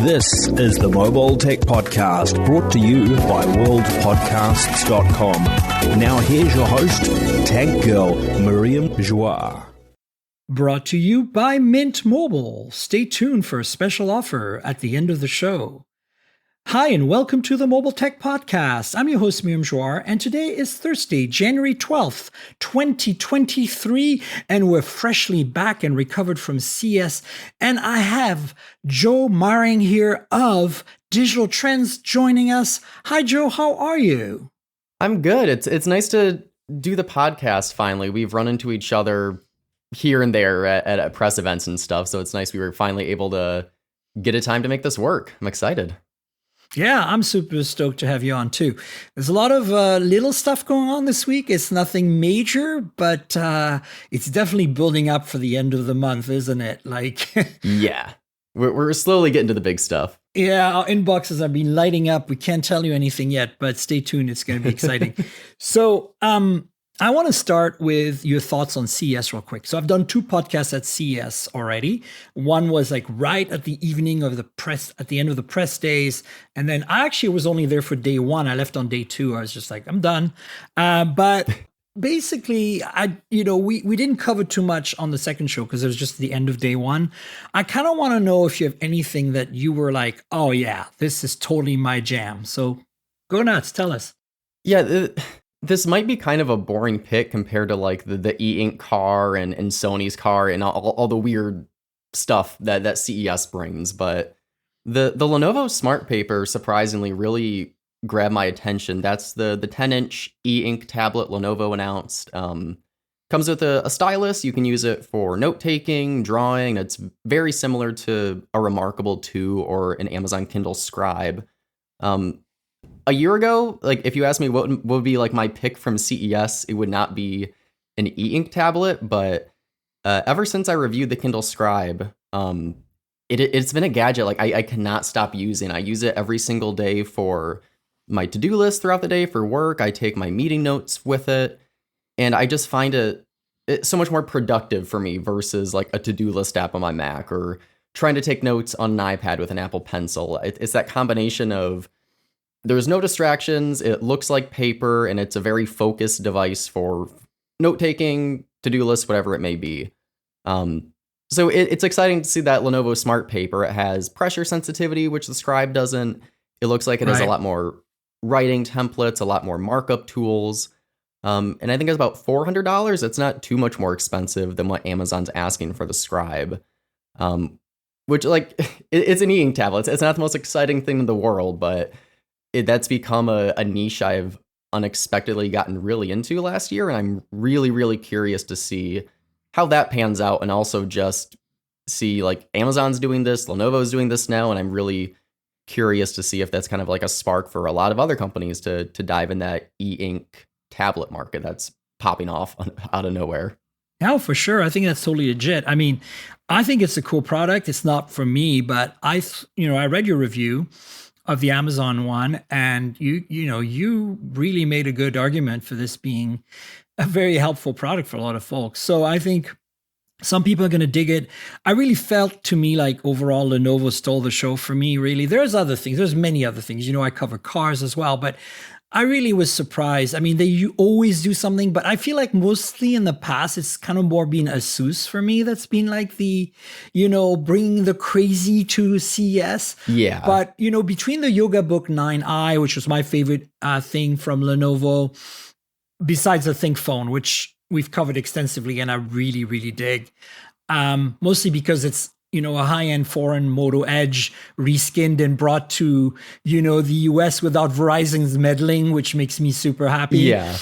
This is the Mobile Tech Podcast, brought to you by worldpodcasts.com. Now here's your host, Tech Girl, Miriam Joie. Brought to you by Mint Mobile. Stay tuned for a special offer at the end of the show. Hi, and welcome to the Mobile Tech Podcast. I'm your host, Miriam Joie, and today is Thursday, January 12th, 2023, and we're freshly back and recovered from CES. And I have Joe Maring here of Digital Trends joining us. Hi, Joe. How are you? I'm good. It's nice to do the podcast finally. We've run into each other here and there at press events and stuff, so it's nice we were finally able to get a time to make this work. I'm excited. Yeah, I'm super stoked to have you on too. There's a lot of little stuff going on this week. It's nothing major, but it's definitely building up for the end of the month, isn't it? Yeah, we're slowly getting to the big stuff. Yeah, our inboxes have been lighting up. We can't tell you anything yet, but stay tuned. It's going to be exciting. So, I want to start with your thoughts on CES real quick. So I've done 2 podcasts at CES already. One was like right at the evening of the press, at the end of the press days. And then I actually was only there for day 1. I left on day 2. I was just like, I'm done. But basically, we didn't cover too much on the second show because it was just the end of day 1. I kind of want to know if you have anything that you were like, oh yeah, this is totally my jam. So go nuts. Tell us. Yeah, this might be kind of a boring pick compared to like the e-ink car and Sony's car and all the weird stuff that CES brings. But the Lenovo Smart Paper surprisingly really grabbed my attention. That's the 10-inch e-ink tablet Lenovo announced. Comes with a stylus. You can use it for note-taking, drawing. It's very similar to a Remarkable 2 or an Amazon Kindle Scribe. A year ago, like if you asked me what would be like my pick from CES, it would not be an e-ink tablet. But ever since I reviewed the Kindle Scribe, it's been a gadget like I cannot stop using. I use it every single day for my to-do list throughout the day for work. I take my meeting notes with it, and I just find it's so much more productive for me versus like a to-do list app on my Mac or trying to take notes on an iPad with an Apple Pencil. It's that combination of there's no distractions, it looks like paper, and it's a very focused device for note-taking, to-do lists, whatever it may be. So it's exciting to see that Lenovo Smart Paper. It has pressure sensitivity, which the Scribe doesn't. It looks like it has a lot more writing templates, a lot more markup tools. And I think it's about $400. It's not too much more expensive than what Amazon's asking for the Scribe. Which, like, it's an e-ink tablet. It's not the most exciting thing in the world, but that's become a niche I've unexpectedly gotten really into last year, and I'm really, really curious to see how that pans out, and also just see like Amazon's doing this, Lenovo's doing this now, and I'm really curious to see if that's kind of like a spark for a lot of other companies to dive in that e-ink tablet market that's popping off out of nowhere. Yeah, for sure. I think that's totally legit. I mean, I think it's a cool product. It's not for me, but I read your review of the Amazon one, and you really made a good argument for this being a very helpful product for a lot of folks. So I think some people are going to dig it. I really felt to me like overall Lenovo stole the show for me, really. There's other things. There's many other things. I cover cars as well, but I really was surprised. I mean, you always do something, but I feel like mostly in the past, it's kind of more been ASUS for me. That's been like the, bringing the crazy to CES. Yeah. But, between the Yoga Book 9i, which was my favorite thing from Lenovo, besides the Think Phone, which we've covered extensively and I really, really dig, mostly because it's, a high-end foreign Moto Edge reskinned and brought to, the US without Verizon's meddling, which makes me super happy. Yeah.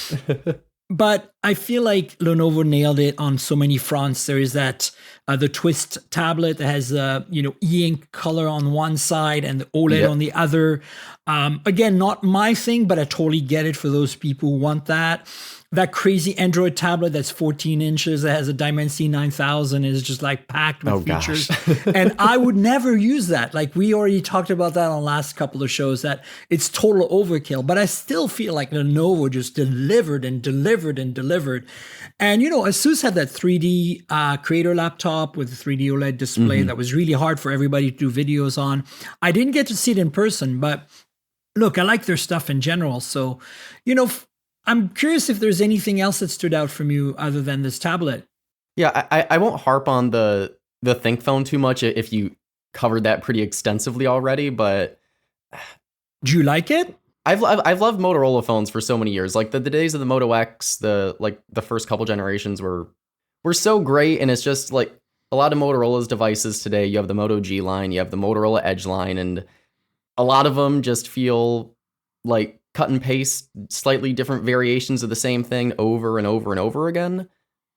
But I feel like Lenovo nailed it on so many fronts. There is that, the Twist tablet that has, e-ink color on one side and the OLED on the other. Again, not my thing, but I totally get it for those people who want that. That crazy Android tablet that's 14 inches that has a Dimensity 9000 is just like packed with features. And I would never use that. Like we already talked about that on the last couple of shows, that it's total overkill. But I still feel like Lenovo just delivered and delivered and delivered delivered. And, Asus had that 3D creator laptop with a 3D OLED display that was really hard for everybody to do videos on. I didn't get to see it in person, but look, I like their stuff in general. So, I'm curious if there's anything else that stood out from you other than this tablet. Yeah, I won't harp on the ThinkPhone too much if you covered that pretty extensively already, but do you like it? I've loved Motorola phones for so many years. Like the days of the Moto X, the first couple generations were so great, and it's just like a lot of Motorola's devices today. You have the Moto G line, you have the Motorola Edge line, and a lot of them just feel like cut and paste slightly different variations of the same thing over and over and over again.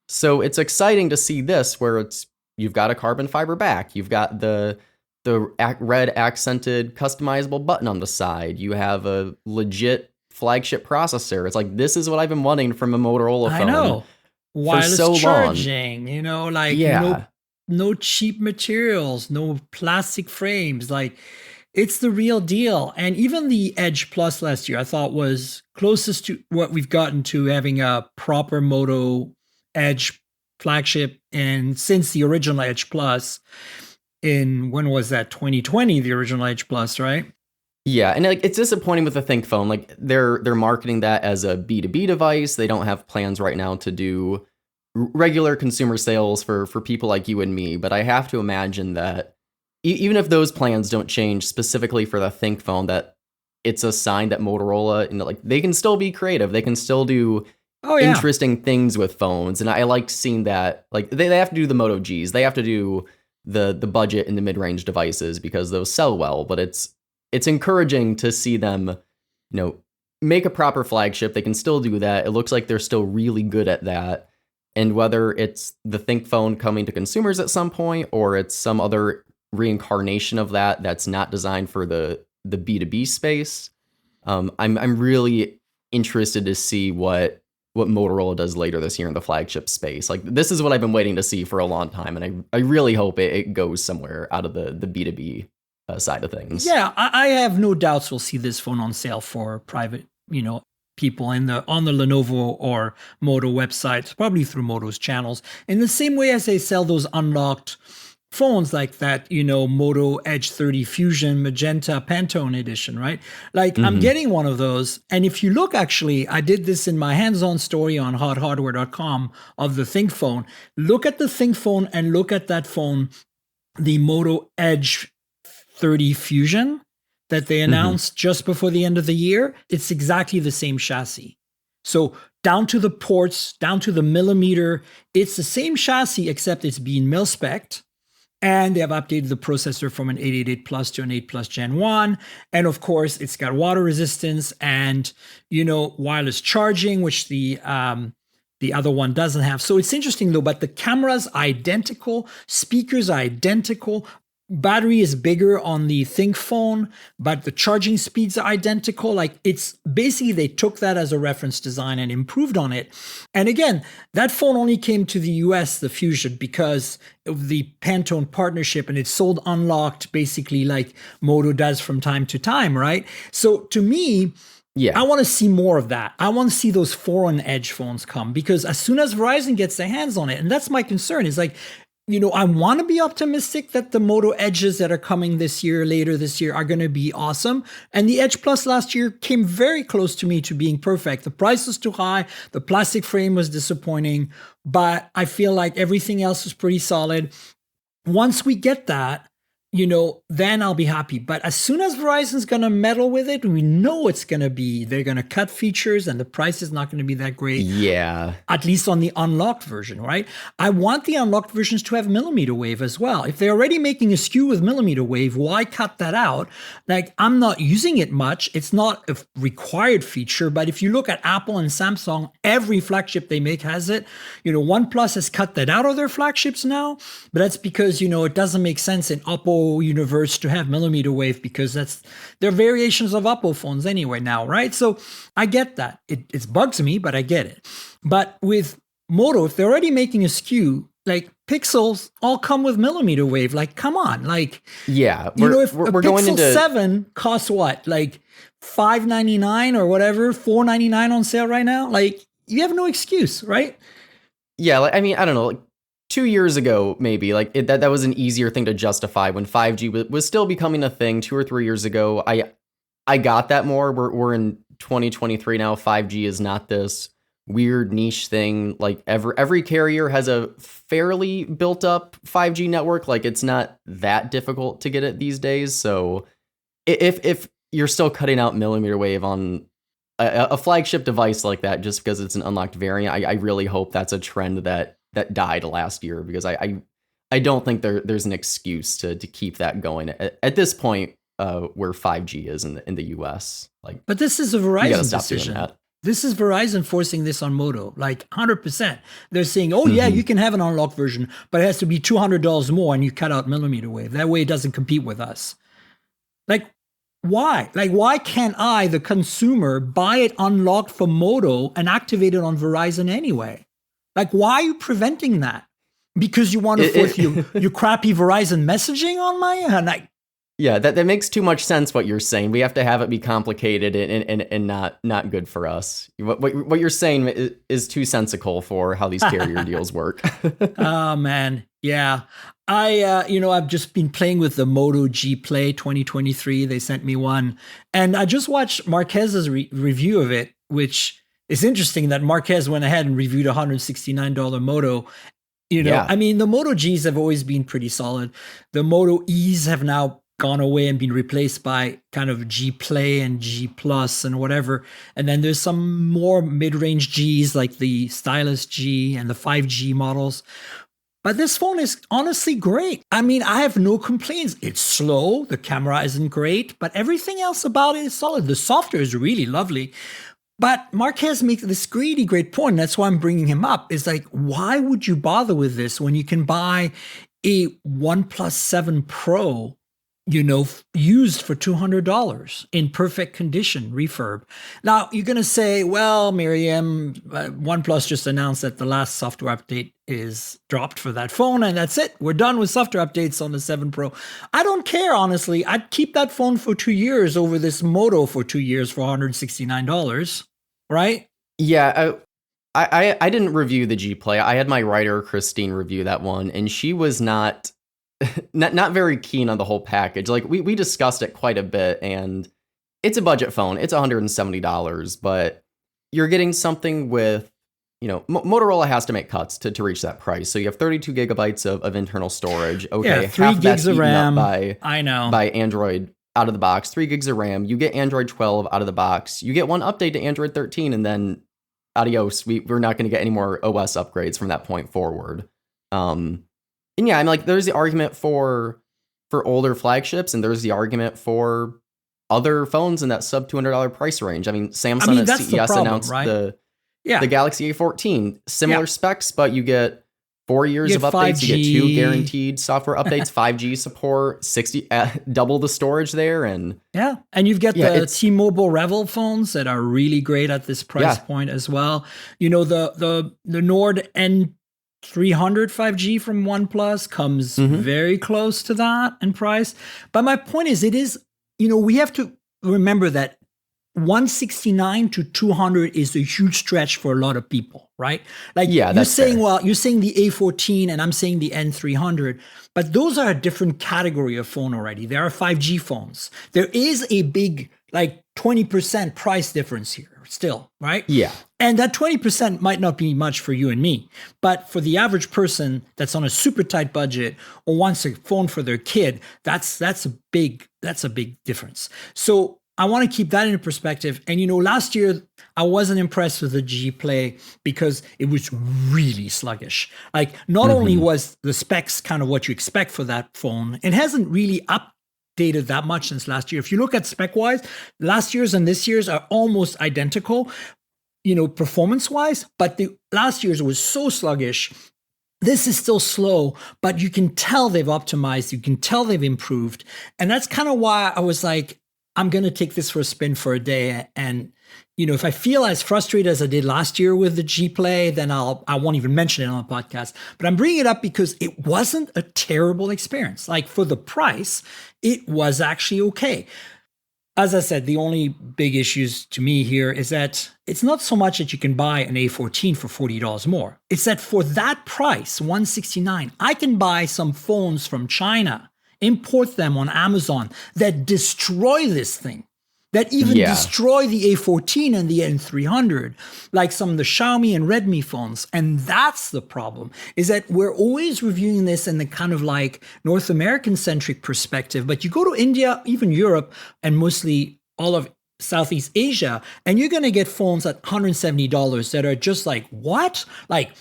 So it's exciting to see this where you've got a carbon fiber back, you've got the red accented customizable button on the side, you have a legit flagship processor. It's like, this is what I've been wanting from a Motorola phone. I know. Wireless so charging, yeah. no cheap materials, no plastic frames. Like, it's the real deal. And even the Edge Plus last year, I thought was closest to what we've gotten to having a proper Moto Edge flagship since the original Edge Plus when was that? 2020, the original Edge Plus, right? Yeah, and it's disappointing with the ThinkPhone. Like they're marketing that as a B2B device. They don't have plans right now to do regular consumer sales for people like you and me. But I have to imagine that even if those plans don't change specifically for the ThinkPhone, that it's a sign that Motorola, they can still be creative. They can still do interesting things with phones. And I like seeing that. Like they have to do the Moto Gs. They have to do the budget and the mid-range devices because those sell well. But it's encouraging to see them, make a proper flagship. They can still do that. It looks like they're still really good at that. And whether it's the ThinkPhone coming to consumers at some point or it's some other reincarnation of that's not designed for the B2B space, I'm really interested to see what Motorola does later this year in the flagship space. Like, this is what I've been waiting to see for a long time, and I really hope it goes somewhere out of the B2B side of things. Yeah, I have no doubts we'll see this phone on sale for private, people on the Lenovo or Moto websites, probably through Moto's channels, in the same way as they sell those unlocked phones like that, Moto Edge 30 Fusion Magenta Pantone edition, right? Like, I'm getting one of those. And if you look, actually, I did this in my hands-on story on hothardware.com of the ThinkPhone. Look at the ThinkPhone and look at that phone, the Moto Edge 30 Fusion that they announced just before the end of the year. It's exactly the same chassis. So down to the ports, down to the millimeter, it's the same chassis, except it's being mil-spec'd. And they have updated the processor from an 888 Plus to an 8 Plus Gen 1. And of course, it's got water resistance and, wireless charging, which the other one doesn't have. So it's interesting though, but the camera's identical, speakers are identical. Battery is bigger on the ThinkPhone, but the charging speeds are identical. Like, it's basically, they took that as a reference design and improved on it. And again, that phone only came to the US, the Fusion, because of the Pantone partnership, and it's sold unlocked, basically like Moto does from time to time, right? So to me, I want to see more of that. I want to see those foreign Edge phones come, because as soon as Verizon gets their hands on it, and that's my concern, is like, I want to be optimistic that the Moto Edges that are coming later this year, are going to be awesome. And the Edge Plus last year came very close to me to being perfect. The price was too high. The plastic frame was disappointing, but I feel like everything else was pretty solid. Once we get that, then I'll be happy. But as soon as Verizon's going to meddle with it, we know they're going to cut features and the price is not going to be that great. Yeah. At least on the unlocked version, right? I want the unlocked versions to have millimeter wave as well. If they're already making a SKU with millimeter wave, why cut that out? Like, I'm not using it much. It's not a required feature, but if you look at Apple and Samsung, every flagship they make has it. OnePlus has cut that out of their flagships now, but that's because, it doesn't make sense in Oppo universe to have millimeter wave, because they're variations of Oppo phones anyway now, right? So I get that. It bugs me, but I get it. But with Moto, if they're already making a SKU, like, Pixels all come with millimeter wave. Like, come on. Like, yeah, if we're Pixel going into 7 costs what? Like $599 or whatever, $499 on sale right now? Like, you have no excuse, right? Yeah, like, I mean, I don't know. Like 2 years ago, maybe that was an easier thing to justify when 5G was still becoming a thing. 2 or 3 years ago, I got that more. We're in 2023 now. 5G is not this weird niche thing. Like every carrier has a fairly built up 5G network. Like it's not that difficult to get it these days. So if you're still cutting out millimeter wave on a flagship device like that just because it's an unlocked variant, I really hope that's a trend that died last year, because I don't think there's an excuse to keep that going at this point where 5G is in the US. Like, but this is a Verizon decision. This is Verizon forcing this on Moto, like 100%. They're saying, oh yeah, you can have an unlocked version, but it has to be $200 more and you cut out millimeter wave. That way it doesn't compete with us. Like, why? Like, why can't I, the consumer, buy it unlocked for Moto and activate it on Verizon anyway? Like, why are you preventing that? Because you want to force your crappy Verizon messaging on my end? Yeah, that makes too much sense what you're saying. We have to have it be complicated and not good for us. What you're saying is too sensical for how these carrier deals work. Oh man, yeah. I've just been playing with the Moto G Play 2023. They sent me one, and I just watched Marquez's review of it, which is interesting that Marquez went ahead and reviewed a $169 Moto. Yeah. I mean, the Moto Gs have always been pretty solid. The Moto Es have now gone away and been replaced by kind of G Play and G Plus and whatever. And then there's some more mid-range Gs like the Stylus G and the 5G models. But this phone is honestly great. I mean, I have no complaints. It's slow. The camera isn't great, but everything else about it is solid. The software is really lovely. But Marquez makes this really great point. And that's why I'm bringing him up. Is like, why would you bother with this when you can buy a OnePlus 7 Pro, used for $200 in perfect condition, refurb? Now, you're going to say, well, Miriam, OnePlus just announced that the last software update is dropped for that phone, and that's it. We're done with software updates on the 7 Pro. I don't care, honestly. I'd keep that phone for 2 years over this Moto for 2 years for $169, right? Yeah, I didn't review the G Play. I had my writer, Christine, review that one, and she was not very keen on the whole package. Like we discussed it quite a bit, and it's a budget phone. It's $170, but you're getting something with, Motorola has to make cuts to reach that price. So you have 32 gigabytes of internal storage. Okay, yeah, 3 gigs of RAM. I know. By Android out of the box, 3 gigs of RAM. You get Android 12 out of the box. You get one update to Android 13, and then adios. We're not going to get any more OS upgrades from that point forward. And yeah, I mean, like, there's the argument for older flagships, and there's the argument for other phones in that sub $200 price range. I mean, Samsung at CES announced right? the Galaxy A14, similar specs, but you get 4 years of updates. 5G. You get 2 guaranteed software updates, 5G support, 60 double the storage there, and and you've got the T-Mobile Revel phones that are really great at this price point as well. The Nord N300 5G from OnePlus comes very close to that in price. But my point is, we have to remember that 169 to 200 is a huge stretch for a lot of people, right? Like you're saying, you're saying the A14 and I'm saying the N300, but those are a different category of phone already. There are 5G phones. There is a big, 20% price difference here still, right? Yeah. And that 20% might not be much for you and me, but for the average person that's on a super tight budget or wants a phone for their kid, that's a big difference. So I want to keep that in perspective. And last year I wasn't impressed with the G Play because it was really sluggish. Like not only was the specs kind of what you expect for that phone, it hasn't really updated that much since last year. If you look at spec wise, last year's and this year's are almost identical, performance wise, but the last year's was so sluggish. This is still slow, but you can tell they've optimized. You can tell they've improved. And that's kind of why I was like, I'm going to take this for a spin for a day. And, if I feel as frustrated as I did last year with the G Play, then I won't even mention it on the podcast. But I'm bringing it up because it wasn't a terrible experience. Like for the price, it was actually okay. As I said, the only big issues to me here is that it's not so much that you can buy an A14 for $40 more. It's that for that price, $169, I can buy some phones from China, import them on Amazon that destroy this thing, that even destroy the A14 and the N300, like some of the Xiaomi and Redmi phones. And that's the problem, is that we're always reviewing this in the kind of like North American-centric perspective. But you go to India, even Europe, and mostly all of Southeast Asia, and you're going to get phones at $170 that are just like, what? Like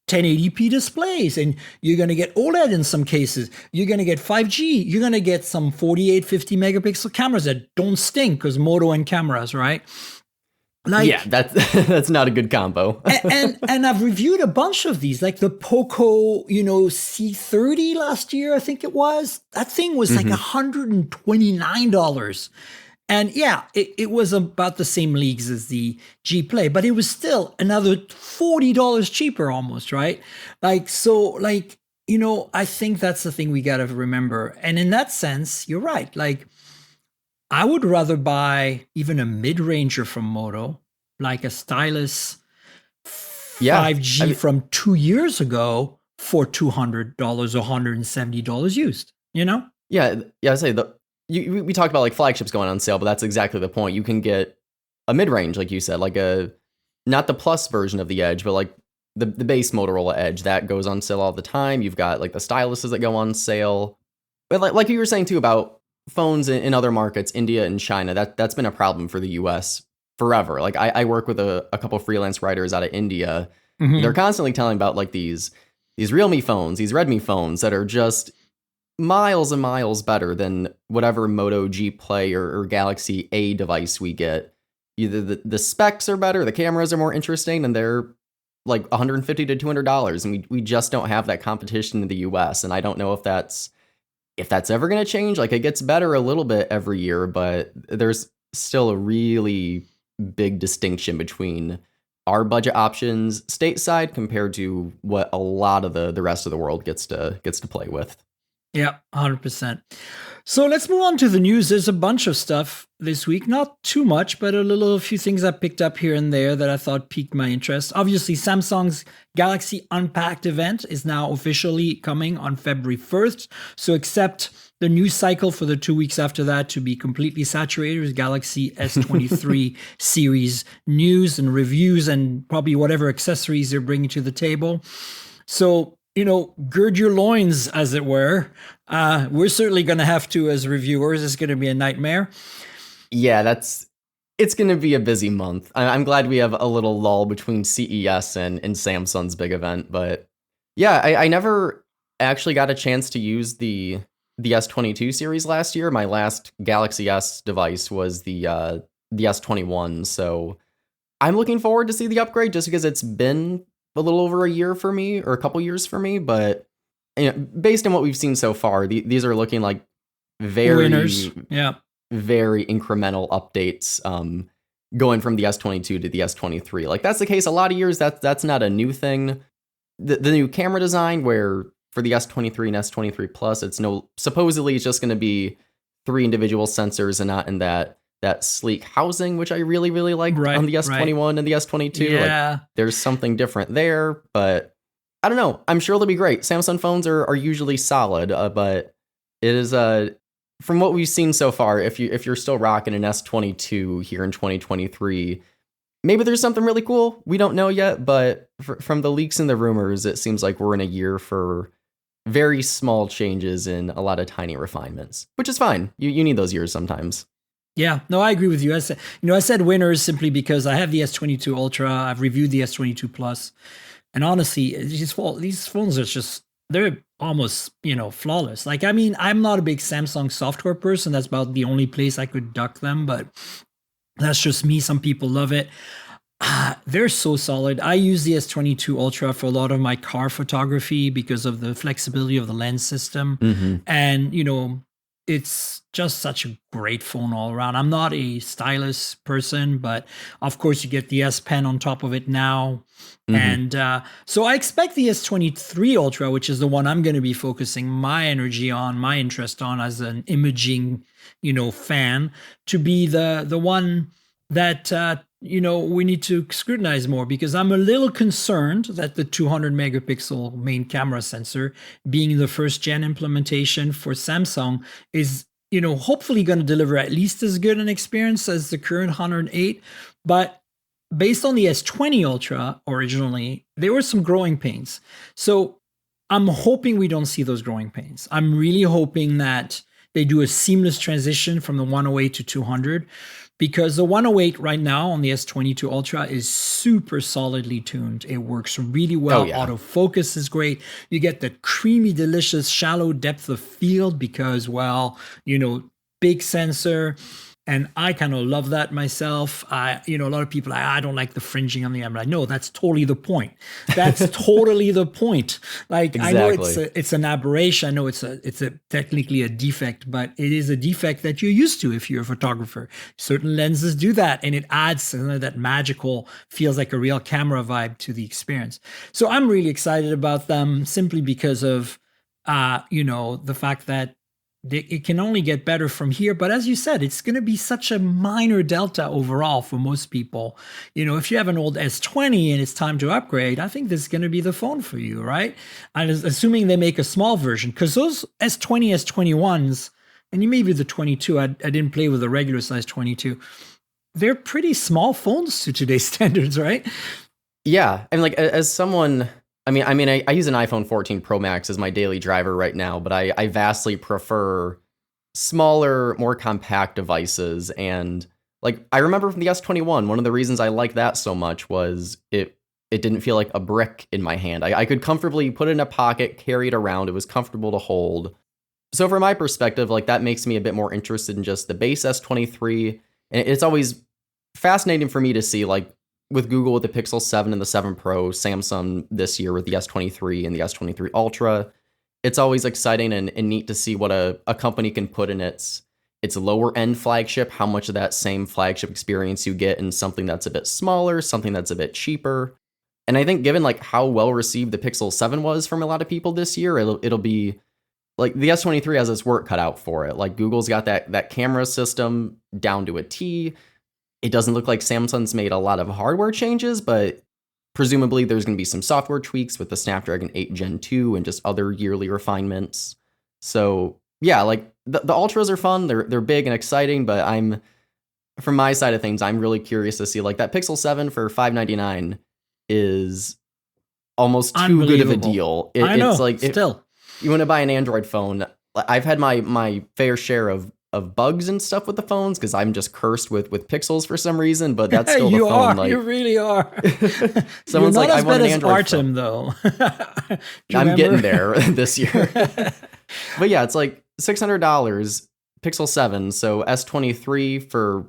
1080p displays, and you're going to get OLED in some cases. You're going to get 5G. You're going to get some 48, 50 megapixel cameras that don't stink because Moto and cameras, right? Like, yeah, that's not a good combo. and I've reviewed a bunch of these, like the Poco, C30 last year, I think it was. That thing was like $129. And yeah, it was about the same leagues as the G Play, but it was still another $40 cheaper almost, right? I think that's the thing we got to remember. And in that sense, you're right. Like, I would rather buy even a mid-ranger from Moto, like a Stylus 5G from 2 years ago for $200 or $170 used, Yeah, I say we talked about like flagships going on sale, but that's exactly the point. You can get a mid-range, like you said, like not the plus version of the Edge, but like the base Motorola Edge that goes on sale all the time. You've got like the styluses that go on sale. But like you were saying too about phones in other markets, India and China, that's been a problem for the US forever. Like I work with a couple freelance writers out of India. Mm-hmm. They're constantly telling about like these Realme phones, these Redmi phones that are just miles and miles better than whatever Moto G Play or Galaxy A device we get. Either the specs are better, the cameras are more interesting, and they're like $150 to $200, and we just don't have that competition in the US. And I don't know if that's ever going to change. Like, it gets better a little bit every year, but there's still a really big distinction between our budget options stateside compared to what a lot of the rest of the world gets to play with. Yeah, 100%. So let's move on to the news. There's a bunch of stuff this week, not too much, but a few things I picked up here and there that I thought piqued my interest. Obviously, Samsung's Galaxy Unpacked event is now officially coming on February 1st. So expect the news cycle for the 2 weeks after that to be completely saturated with Galaxy S23 series news and reviews and probably whatever accessories they're bringing to the table. So, gird your loins, as it were. We're certainly going to have to as reviewers. It's going to be a nightmare. Yeah, it's going to be a busy month. I'm glad we have a little lull between CES and Samsung's big event. But yeah, I never actually got a chance to use the S22 series last year. My last Galaxy S device was the S21. So I'm looking forward to see the upgrade just because it's been a little over a year for me, or a couple years for me, but based on what we've seen so far, these are looking like very winners. Yeah, very incremental updates, going from the S22 to the S23. Like, that's the case a lot of years. That's not a new thing. The new camera design, where for the S23 and S23 Plus, supposedly it's just going to be 3 individual sensors and not in that sleek housing, which I really, really like on the S21 and the S22. Yeah. Like, there's something different there, but I don't know. I'm sure they'll be great. Samsung phones are usually solid, but it is from what we've seen so far, if you're still rocking an S22 here in 2023, maybe there's something really cool. We don't know yet, but from the leaks and the rumors, it seems like we're in a year for very small changes and a lot of tiny refinements, which is fine. You need those years sometimes. Yeah, no, I agree with you. I said winners simply because I have the S22 Ultra. I've reviewed the S22 Plus, and honestly, these phones are they're almost flawless. Like, I mean, I'm not a big Samsung software person. That's about the only place I could duck them, but that's just me. Some people love it. They're so solid. I use the S22 Ultra for a lot of my car photography because of the flexibility of the lens system, and it's just such a great phone all around. I'm not a stylus person, but of course you get the S Pen on top of it now. And so I expect the S23 Ultra, which is the one I'm going to be focusing my energy on, my interest on as an imaging, fan, to be the one that we need to scrutinize more, because I'm a little concerned that the 200 megapixel main camera sensor, being the first gen implementation for Samsung, is hopefully going to deliver at least as good an experience as the current 108. But based on the S20 Ultra originally, there were some growing pains. So I'm hoping we don't see those growing pains. I'm really hoping that they do a seamless transition from the 108 to 200, because the 108 right now on the S22 Ultra is super solidly tuned. It works really well. Autofocus is great. You get the creamy, delicious, shallow depth of field because, big sensor. And I kind of love that myself. A lot of people, I don't like the fringing on the camera. No, that's totally the point. That's totally the point. Like, exactly. I know it's an aberration. I know it's technically a defect, but it is a defect that you're used to if you're a photographer. Certain lenses do that, and it adds that magical, feels like a real camera vibe to the experience. So I'm really excited about them simply because of, the fact that it can only get better from here. But as you said, it's going to be such a minor delta overall for most people. If you have an old S20 and it's time to upgrade, I think this is going to be the phone for you, right? And assuming they make a small version, because those S20, S21s, and you maybe the 22, I didn't play with the regular size 22. They're pretty small phones to today's standards, right? Yeah. And like, as someone... I use an iPhone 14 Pro Max as my daily driver right now, but I vastly prefer smaller, more compact devices. And like, I remember from the S21, one of the reasons I liked that so much was it didn't feel like a brick in my hand. I could comfortably put it in a pocket, carry it around. It was comfortable to hold. So from my perspective, like, that makes me a bit more interested in just the base S23. And it's always fascinating for me to see, like, with Google with the Pixel 7 and the 7 Pro, Samsung this year with the S23 and the S23 Ultra, it's always exciting and neat to see what a company can put in its lower end flagship, how much of that same flagship experience you get in something that's a bit smaller, something that's a bit cheaper. And I think given like how well received the Pixel 7 was from a lot of people this year, it'll be like the S23 has its work cut out for it. Like, Google's got that camera system down to a T. It doesn't look like Samsung's made a lot of hardware changes, but presumably there's going to be some software tweaks with the Snapdragon 8 Gen 2 and just other yearly refinements. So yeah, like the Ultras are fun. They're big and exciting, but from my side of things, I'm really curious to see, like, that Pixel 7 for $599 is almost too good of a deal. I know, it's like, still. You want to buy an Android phone. I've had my fair share of bugs and stuff with the phones because I'm just cursed with Pixels for some reason, but that's still the phone. Like, you really are. Someone's You're not like, I want an Android Artem, phone. Though. I'm getting there this year. But yeah, it's like $600 Pixel 7, so S23 for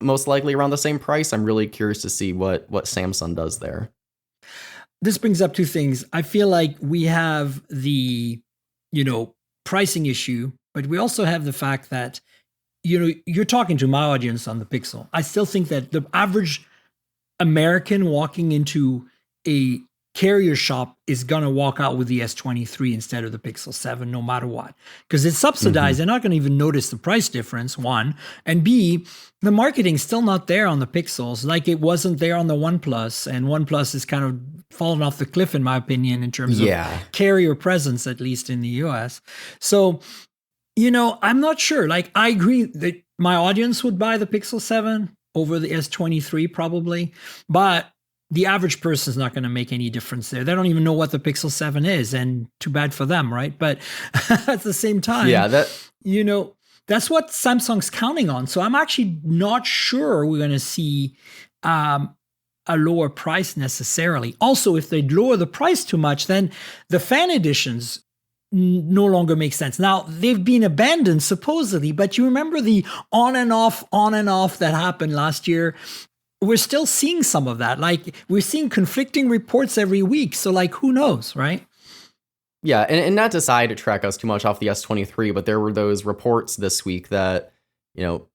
most likely around the same price. I'm really curious to see what Samsung does there. This brings up two things. I feel like we have the, pricing issue, but we also have the fact that, you're talking to my audience on the Pixel. I still think that the average American walking into a carrier shop is going to walk out with the S23 instead of the Pixel 7, no matter what, because it's subsidized. They're not going to even notice the price difference, one. And B, the marketing's still not there on the Pixels, like it wasn't there on the OnePlus. And OnePlus is kind of fallen off the cliff, in my opinion, in terms of carrier presence, at least in the US. So, I'm not sure. Like, I agree that my audience would buy the Pixel 7 over the S23 probably, but the average person is not going to make any difference there. They don't even know what the Pixel 7 is, and too bad for them, right? But at the same time, that's what Samsung's counting on. So I'm actually not sure we're going to see a lower price necessarily. Also, if they lower the price too much, then the fan editions no longer make sense. Now, they've been abandoned supposedly, but you remember the on and off that happened last year? We're still seeing some of that. Like, we're seeing conflicting reports every week. So, like, who knows, right? Yeah, and not to sidetrack us too much off the S23, but there were those reports this week that,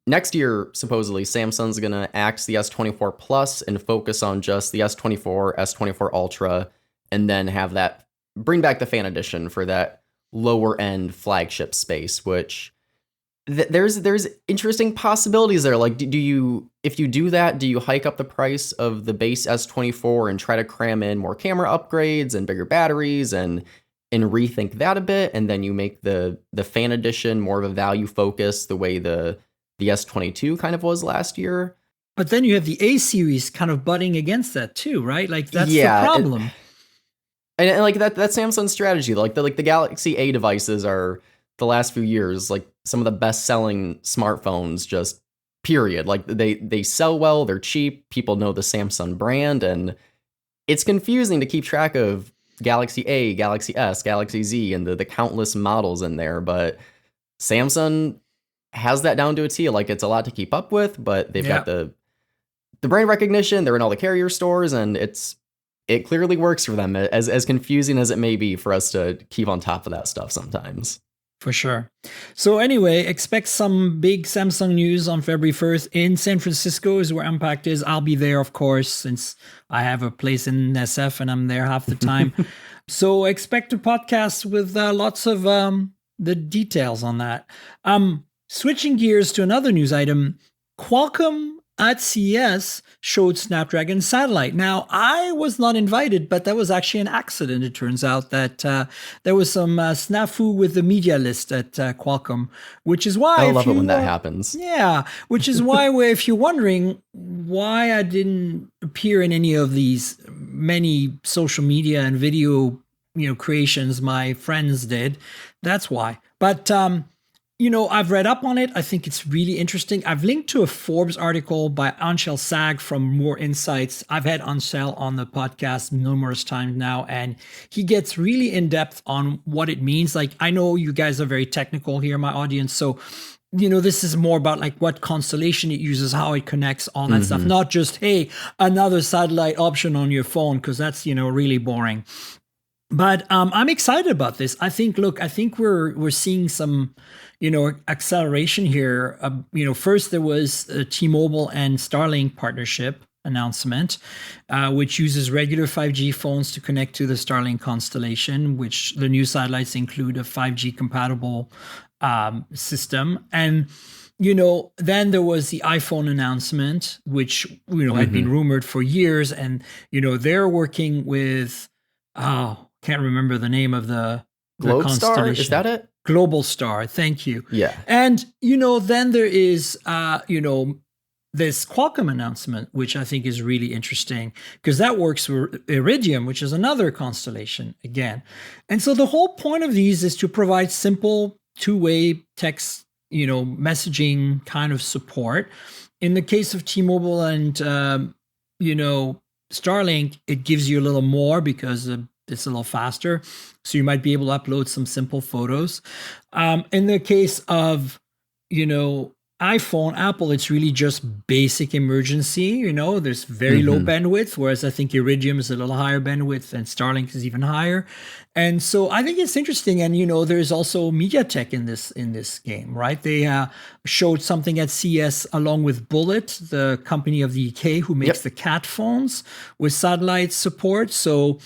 next year, supposedly, Samsung's going to axe the S24 Plus and focus on just the S24, S24 Ultra, and then have that bring back the Fan Edition for that lower end flagship space, which there's interesting possibilities there. Like, if you do that, do you hike up the price of the base S24 and try to cram in more camera upgrades and bigger batteries and rethink that a bit, and then you make the Fan Edition more of a value focus, the way the S22 kind of was last year? But then you have the A series kind of butting against that too, right? Like that's the problem. And like that's Samsung's strategy. Like the Galaxy A devices are, the last few years, like some of the best selling smartphones, just period. Like they sell well, they're cheap, people know the Samsung brand, and it's confusing to keep track of Galaxy A, Galaxy S, Galaxy Z, and the countless models in there. But Samsung has that down to a T. Like, it's a lot to keep up with, but they've got the brand recognition, they're in all the carrier stores, and it clearly works for them, as confusing as it may be for us to keep on top of that stuff sometimes. For sure. So anyway, expect some big Samsung news on February 1st in San Francisco is where Impact is. I'll be there, of course, since I have a place in SF and I'm there half the time. So expect a podcast with lots of the details on that. Switching gears to another news item, Qualcomm at CES showed Snapdragon Satellite. Now, I was not invited, but that was actually an accident. It turns out that there was some snafu with the media list at Qualcomm, which is why... I love it when that happens. Yeah, which is why, if you're wondering why I didn't appear in any of these many social media and video creations my friends did, that's why. But... I've read up on it. I think it's really interesting. I've linked to a Forbes article by Anshel Sag from More Insights. I've had Anshel on the podcast numerous times now, and he gets really in depth on what it means. Like, I know you guys are very technical here, my audience. So, this is more about like what constellation it uses, how it connects, all that stuff. Not just, hey, another satellite option on your phone, because that's, really boring. But I'm excited about this. I think we're seeing some, acceleration here. First there was a T-Mobile and Starlink partnership announcement, which uses regular 5G phones to connect to the Starlink constellation, which the new satellites include a 5G compatible system. And then there was the iPhone announcement, which had been rumored for years, and they're working with can't remember the name of the Globestar, is that it? Globalstar, thank you. Yeah. And, then there is, this Qualcomm announcement, which I think is really interesting because that works with Iridium, which is another constellation again. And so the whole point of these is to provide simple two-way text, messaging kind of support. In the case of T-Mobile and, Starlink, it gives you a little more because it's a little faster. So you might be able to upload some simple photos. In the case of, iPhone, Apple, it's really just basic emergency. There's very low bandwidth, whereas I think Iridium is a little higher bandwidth and Starlink is even higher. And so I think it's interesting. And, there's also MediaTek in this game, right? They showed something at CES along with Bullet, the company of the UK who makes the cat phones with satellite support. So,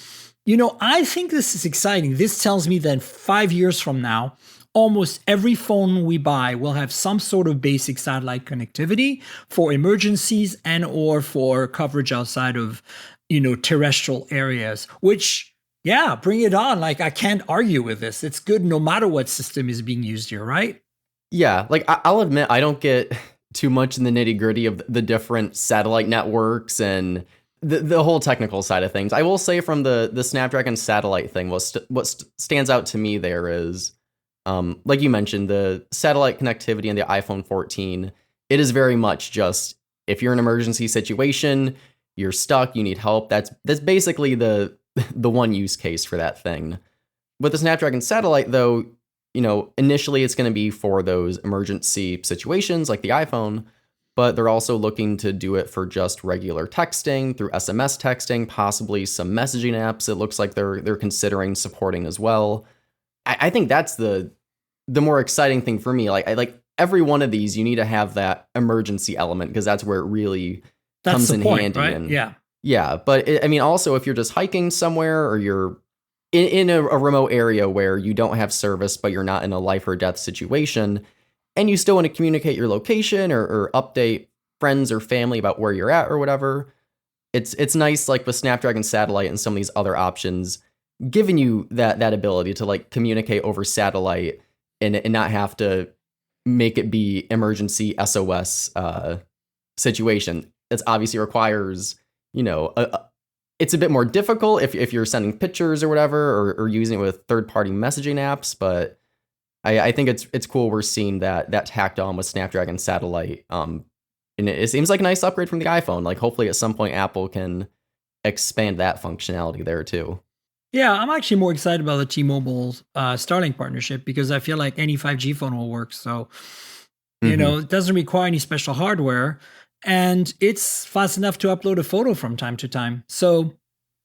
I think this is exciting. This tells me that 5 years from now, almost every phone we buy will have some sort of basic satellite connectivity for emergencies and or for coverage outside of, terrestrial areas, which, bring it on. Like, I can't argue with this. It's good no matter what system is being used here, right? Yeah, like I'll admit I don't get too much in the nitty gritty of the different satellite networks and the whole technical side of things. I will say from the Snapdragon Satellite thing, what stands out to me there is, like you mentioned, the satellite connectivity in the iPhone 14, it is very much just, if you're in an emergency situation, you're stuck, you need help. That's basically the one use case for that thing. With the Snapdragon Satellite, though, initially it's going to be for those emergency situations like the iPhone, but they're also looking to do it for just regular texting, through SMS texting, possibly some messaging apps it looks like they're considering supporting as well. I think that's the more exciting thing for me. Like every one of these, you need to have that emergency element because that's where it really comes in handy. Right? And yeah. But I mean, also if you're just hiking somewhere or you're in a remote area where you don't have service, but you're not in a life or death situation, and you still want to communicate your location or update friends or family about where you're at or whatever, it's nice, like with Snapdragon Satellite and some of these other options, giving you that ability to like communicate over satellite and not have to make it be emergency SOS situation. It obviously requires, it's a bit more difficult if you're sending pictures or whatever, or using it with third-party messaging apps, but I think it's cool we're seeing that tacked on with Snapdragon Satellite. And it seems like a nice upgrade from the iPhone. Like hopefully at some point Apple can expand that functionality there too. Yeah, I'm actually more excited about the T-Mobile Starlink partnership because I feel like any 5G phone will work. So, it doesn't require any special hardware. And it's fast enough to upload a photo from time to time. So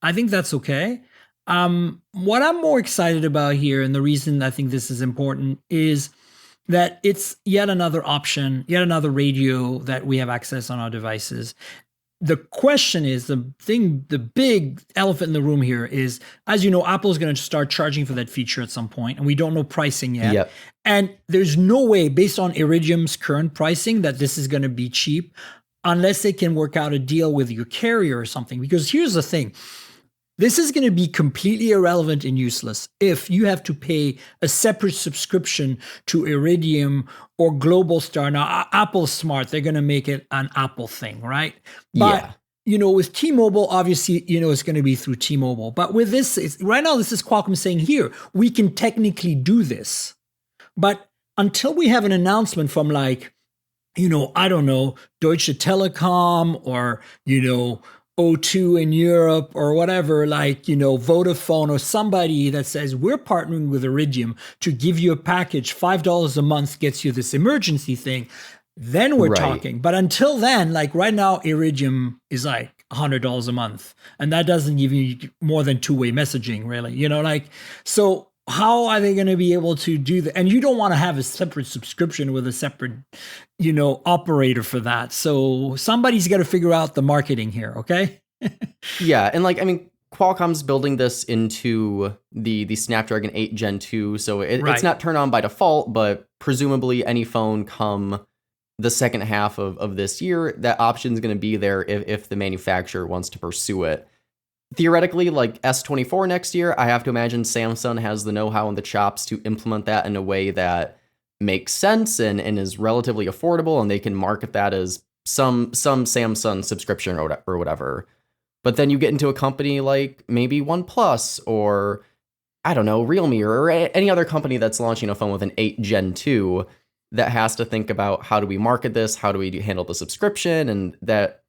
I think that's okay. What I'm more excited about here, and the reason I think this is important, is that it's yet another option, yet another radio that we have access on our devices. The question is, the big elephant in the room here is, as you know, Apple's going to start charging for that feature at some point, and we don't know pricing yet. Yep. And there's no way, based on Iridium's current pricing, that this is going to be cheap unless they can work out a deal with your carrier or something. Because here's the thing. This is going to be completely irrelevant and useless if you have to pay a separate subscription to Iridium or Globalstar. Now, Apple's smart. They're going to make it an Apple thing, right? But, with T-Mobile, obviously, it's going to be through T-Mobile. But with this, right now, this is Qualcomm saying, here, we can technically do this. But until we have an announcement from I don't know, Deutsche Telekom or, O2 in Europe or whatever, Vodafone or somebody that says we're partnering with Iridium to give you a package, $5 a month gets you this emergency thing, then we're talking. But until then, right now, Iridium is $100 a month. And that doesn't give you more than two-way messaging, really. So how are they going to be able to do that? And you don't want to have a separate subscription with a separate, operator for that. So somebody's got to figure out the marketing here, okay? Yeah, and Qualcomm's building this into the Snapdragon 8 Gen 2, so it's not turned on by default, but presumably any phone come the second half of this year, that option is going to be there if the manufacturer wants to pursue it. Theoretically, S24 next year, I have to imagine Samsung has the know-how and the chops to implement that in a way that makes sense and is relatively affordable, and they can market that as some Samsung subscription or whatever. But then you get into a company like maybe OnePlus or, I don't know, Realme or any other company that's launching a phone with an 8 Gen 2 that has to think about how do we market this, how do we handle the subscription, and that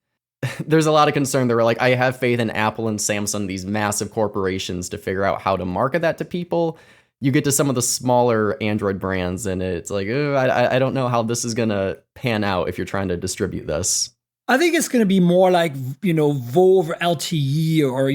there's a lot of concern. They're I have faith in Apple and Samsung, these massive corporations, to figure out how to market that to people. You get to some of the smaller Android brands, and it's I don't know how this is going to pan out if you're trying to distribute this. I think it's going to be more VoLTE over LTE or,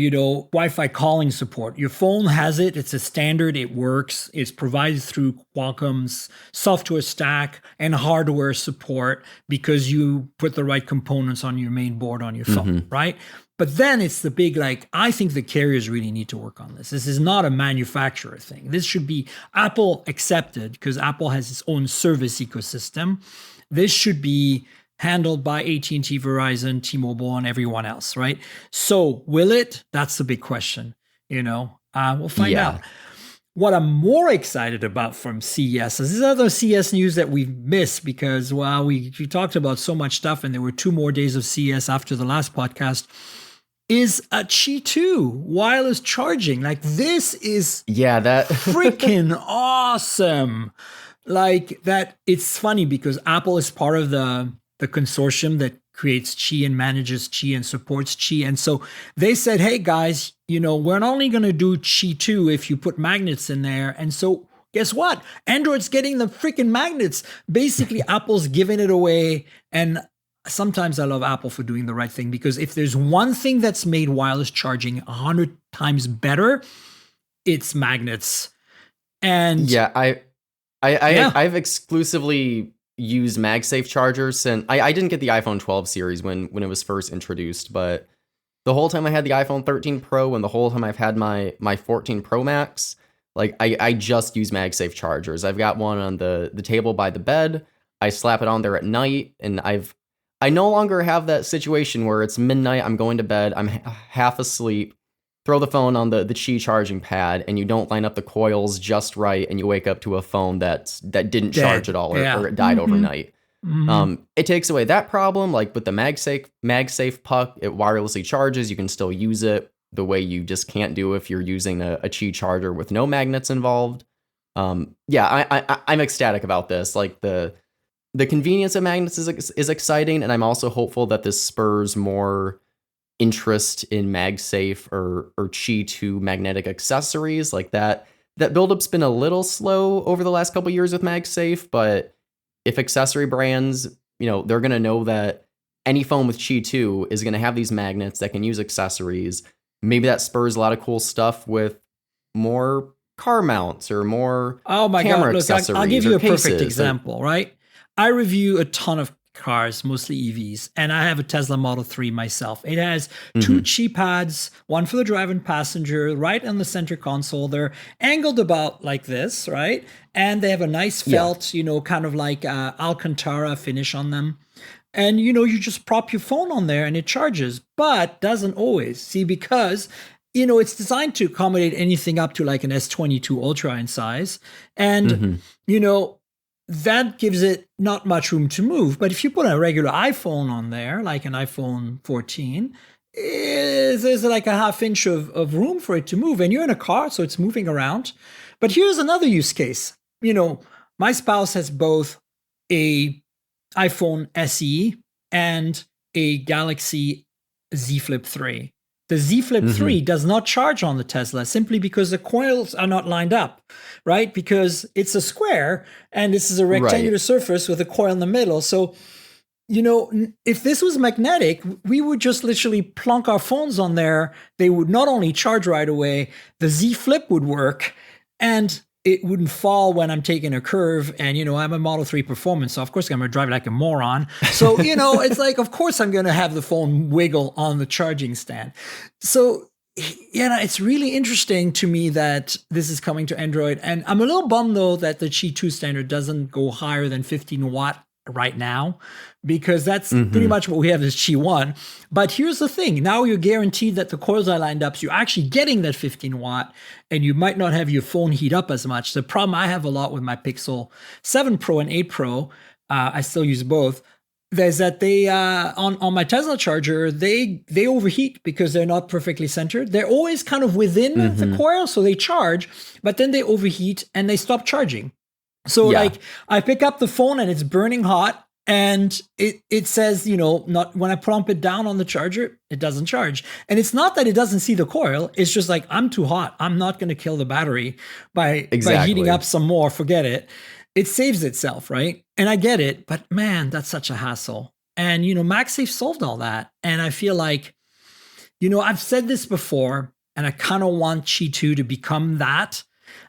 Wi-Fi calling support. Your phone has it. It's a standard. It works. It's provided through Qualcomm's software stack and hardware support because you put the right components on your main board on your phone, right? But then it's the big, I think the carriers really need to work on this. This is not a manufacturer thing. This should be Apple accepted because Apple has its own service ecosystem. This should be handled by AT&T, Verizon, T-Mobile, and everyone else, right? So will it? That's the big question. We'll find out. What I'm more excited about from CES is this other CES news that we've missed because, we talked about so much stuff and there were 2 more days of CES after the last podcast, is a Qi2 wireless charging. This is that freaking awesome. That, it's funny because Apple is part of the consortium that creates Qi and manages Qi and supports Qi. And so they said, hey guys, we're only going to do Qi2 if you put magnets in there. And so guess what? Android's getting the freaking magnets. Basically, Apple's giving it away. And sometimes I love Apple for doing the right thing because if there's one thing that's made wireless charging 100 times better, it's magnets. And Yeah, yeah, I've exclusively used MagSafe chargers since I didn't get the iPhone 12 series when it was first introduced, but the whole time I had the iPhone 13 Pro and the whole time I've had my 14 Pro Max, like I just use MagSafe chargers. I've got one on the table by the bed. I slap it on there at night, and I no longer have that situation where it's midnight, I'm going to bed, I'm half asleep, throw the phone on the Qi charging pad, and you don't line up the coils just right, and you wake up to a phone that didn't charge dead. at all, Yeah. or it died overnight. Hmm. It takes away that problem. Like with the MagSafe puck, it wirelessly charges. You can still use it the way you just can't do if you're using a Qi charger with no magnets involved. Yeah, I'm ecstatic about this. Like the convenience of magnets is exciting, and I'm also hopeful that this spurs more interest in MagSafe or Qi2 magnetic accessories like that. That buildup's been a little slow over the last couple years with MagSafe, but if accessory brands, they're going to know that any phone with Qi2 is going to have these magnets that can use accessories. Maybe that spurs a lot of cool stuff with more car mounts or more Oh my camera God. Look, accessories. I'll give or you a cases perfect or- example, right? I review a ton of cars, mostly EVs, and I have a Tesla Model 3 myself. It has two Qi pads, one for the driver and passenger, right on the center console. They're angled about like this, right? And they have a nice felt, kind of like Alcantara finish on them. And you just prop your phone on there and it charges, but doesn't always. See, because it's designed to accommodate anything up to like an S22 Ultra in size. And that gives it not much room to move. But if you put a regular iPhone on there, like an iPhone 14, there's like a half inch of room for it to move. And you're in a car, so it's moving around. But here's another use case. My spouse has both a iPhone SE and a Galaxy Z Flip 3. The Z Flip 3 does not charge on the Tesla simply because the coils are not lined up, right? Because it's a square and this is a rectangular surface with a coil in the middle. So, if this was magnetic, we would just literally plunk our phones on there. They would not only charge right away, the Z Flip would work, and it wouldn't fall when I'm taking a curve. And, I'm a Model 3 Performance, so of course I'm going to drive like a moron. So, it's like, of course I'm going to have the phone wiggle on the charging stand. So, it's really interesting to me that this is coming to Android. And I'm a little bummed, though, that the Qi2 standard doesn't go higher than 15 watt right now, because that's pretty much what we have is Qi1. But here's the thing. Now you're guaranteed that the coils are lined up, so you're actually getting that 15 watt, and you might not have your phone heat up as much. The problem I have a lot with my Pixel 7 Pro and 8 Pro, I still use both, is that they, on my Tesla charger, they overheat because they're not perfectly centered. They're always kind of within the coil, so they charge, but then they overheat and they stop charging. So like I pick up the phone and it's burning hot, and it says, not when I plump it down on the charger, it doesn't charge. And it's not that it doesn't see the coil. It's just like, I'm too hot. I'm not going to kill the battery by heating up some more. Forget it. It saves itself, right? And I get it, but man, that's such a hassle. And, MagSafe solved all that. And I feel like, I've said this before, and I kind of want Qi2 to become that.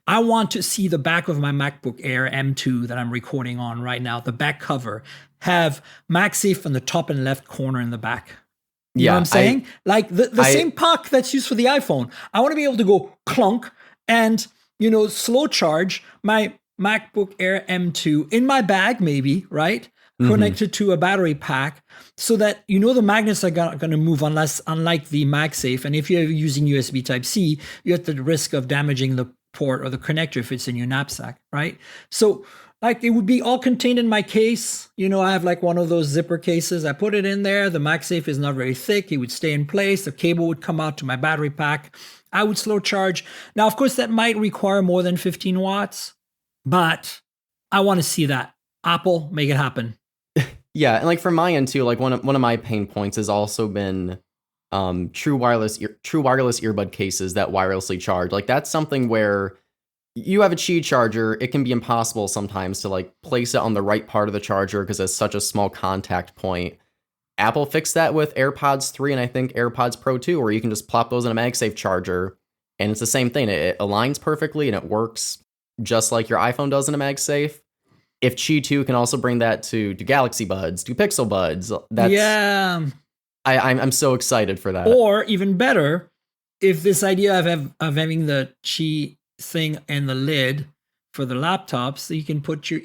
I want to see the back of my MacBook Air M2 that I'm recording on right now, the back cover, have MagSafe on the top and left corner in the back. You know what I'm saying? Like the same puck that's used for the iPhone. I want to be able to go clunk and, slow charge my MacBook Air M2 in my bag, maybe, right? Connected to a battery pack, so that the magnets are going to move, unlike the MagSafe. And if you're using USB Type-C, you're at the risk of damaging the port or the connector if it's in your knapsack, right? So like it would be all contained in my case. I have like one of those zipper cases. I put it in there. The MagSafe is not very thick. It would stay in place. The cable would come out to my battery pack. I would slow charge. Now, of course, that might require more than 15 watts, but I want to see that. Apple, make it happen. Yeah, and like from my end too, like one of my pain points has also been true wireless earbud cases that wirelessly charge. Like that's something where you have a Qi charger, it can be impossible sometimes to like place it on the right part of the charger because it's such a small contact point. Apple fixed that with AirPods 3 and I think AirPods Pro 2, where you can just plop those in a MagSafe charger and it's the same thing. It aligns perfectly and it works just like your iPhone does in a MagSafe. If Qi2 can also bring that to Galaxy Buds, to Pixel Buds, that's I'm so excited for that. Or even better, if this idea of having the Qi thing and the lid for the laptops, so you can put your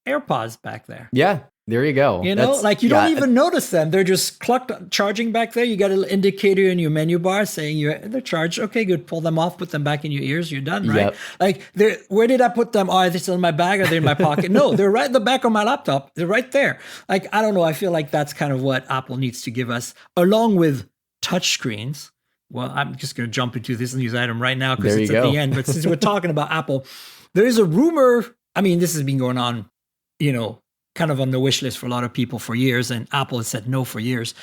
AirPods back there. Yeah, there you go. You know, like you don't even notice them. They're just clucked charging back there. You got an indicator in your menu bar saying they're charged. Okay, good. Pull them off, put them back in your ears. You're done, right? Yep. Like, where did I put them? Oh, are they still in my bag? Are they in my pocket? No, they're right in the back of my laptop. They're right there. Like, I don't know. I feel like that's kind of what Apple needs to give us, along with touch screens. Well, I'm just going to jump into this news item right now because it's at the end. But since we're talking about Apple, there is a rumor. I mean, this has been going on, kind of on the wish list for a lot of people for years, and Apple has said no for years.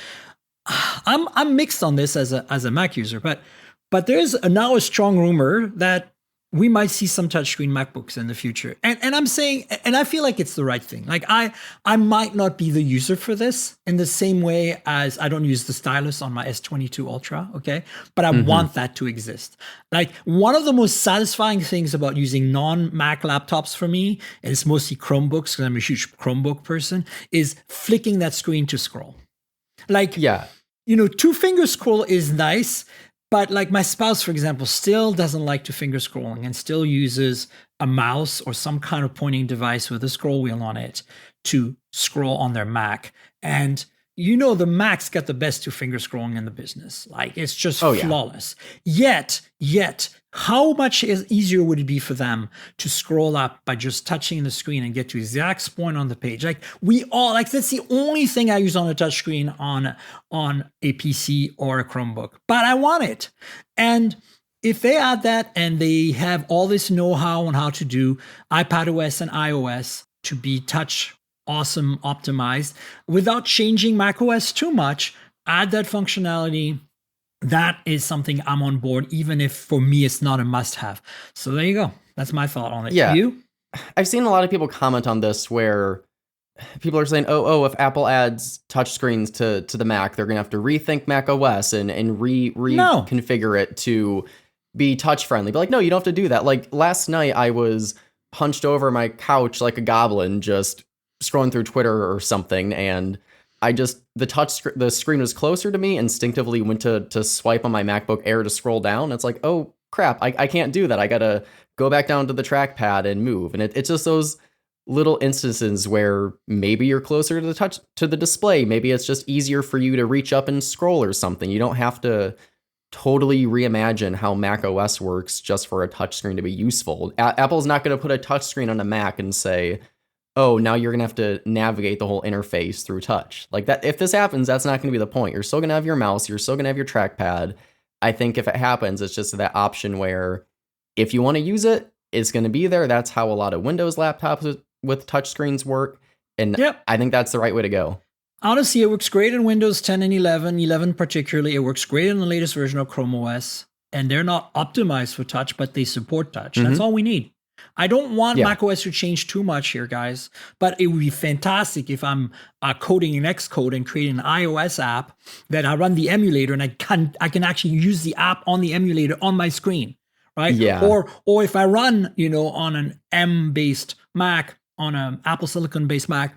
I'm mixed on this as a Mac user, but there's now a strong rumor that we might see some touchscreen MacBooks in the future. And I'm saying, and I feel like it's the right thing. Like I might not be the user for this in the same way as I don't use the stylus on my S22 Ultra, okay? But I want that to exist. Like one of the most satisfying things about using non-Mac laptops for me, and it's mostly Chromebooks because I'm a huge Chromebook person, is flicking that screen to scroll. Like, two-finger scroll is nice. But like my spouse, for example, still doesn't like to finger scrolling and still uses a mouse or some kind of pointing device with a scroll wheel on it to scroll on their Mac. And the Mac's got the best two-finger scrolling in the business. Like it's just flawless. Yet, how much easier would it be for them to scroll up by just touching the screen and get to the exact point on the page? Like that's the only thing I use on a touchscreen on a PC or a Chromebook, but I want it. And if they add that and they have all this know-how on how to do iPadOS and iOS to be touch awesome optimized without changing macOS too much, add that functionality. That is something I'm on board, even if for me it's not a must-have. So there you go. That's my thought on it. Yeah. You? I've seen a lot of people comment on this where people are saying, if Apple adds touchscreens to the Mac, they're going to have to rethink Mac OS and reconfigure it to be touch-friendly. But like, no, you don't have to do that. Like last night, I was hunched over my couch like a goblin, just scrolling through Twitter or something, and the screen was closer to me, instinctively went to swipe on my MacBook Air to scroll down. It's like, oh crap, I can't do that. I gotta go back down to the trackpad and move. And it's just those little instances where maybe you're closer to the display. Maybe it's just easier for you to reach up and scroll or something. You don't have to totally reimagine how Mac OS works just for a touchscreen to be useful. Apple's not going to put a touchscreen on a Mac and say, oh, now you're going to have to navigate the whole interface through touch. Like that, if this happens, that's not going to be the point. You're still going to have your mouse. You're still going to have your trackpad. I think if it happens, it's just that option where if you want to use it, it's going to be there. That's how a lot of Windows laptops with touchscreens work. And I think that's the right way to go. Honestly, it works great in Windows 10 and 11 particularly. It works great in the latest version of Chrome OS. And they're not optimized for touch, but they support touch. That's all we need. I don't want macOS to change too much here, guys, but it would be fantastic if I'm coding in Xcode and creating an iOS app that I run the emulator and I can actually use the app on the emulator on my screen, right? Yeah. Or if I run, on an M-based Mac, on an Apple Silicon-based Mac,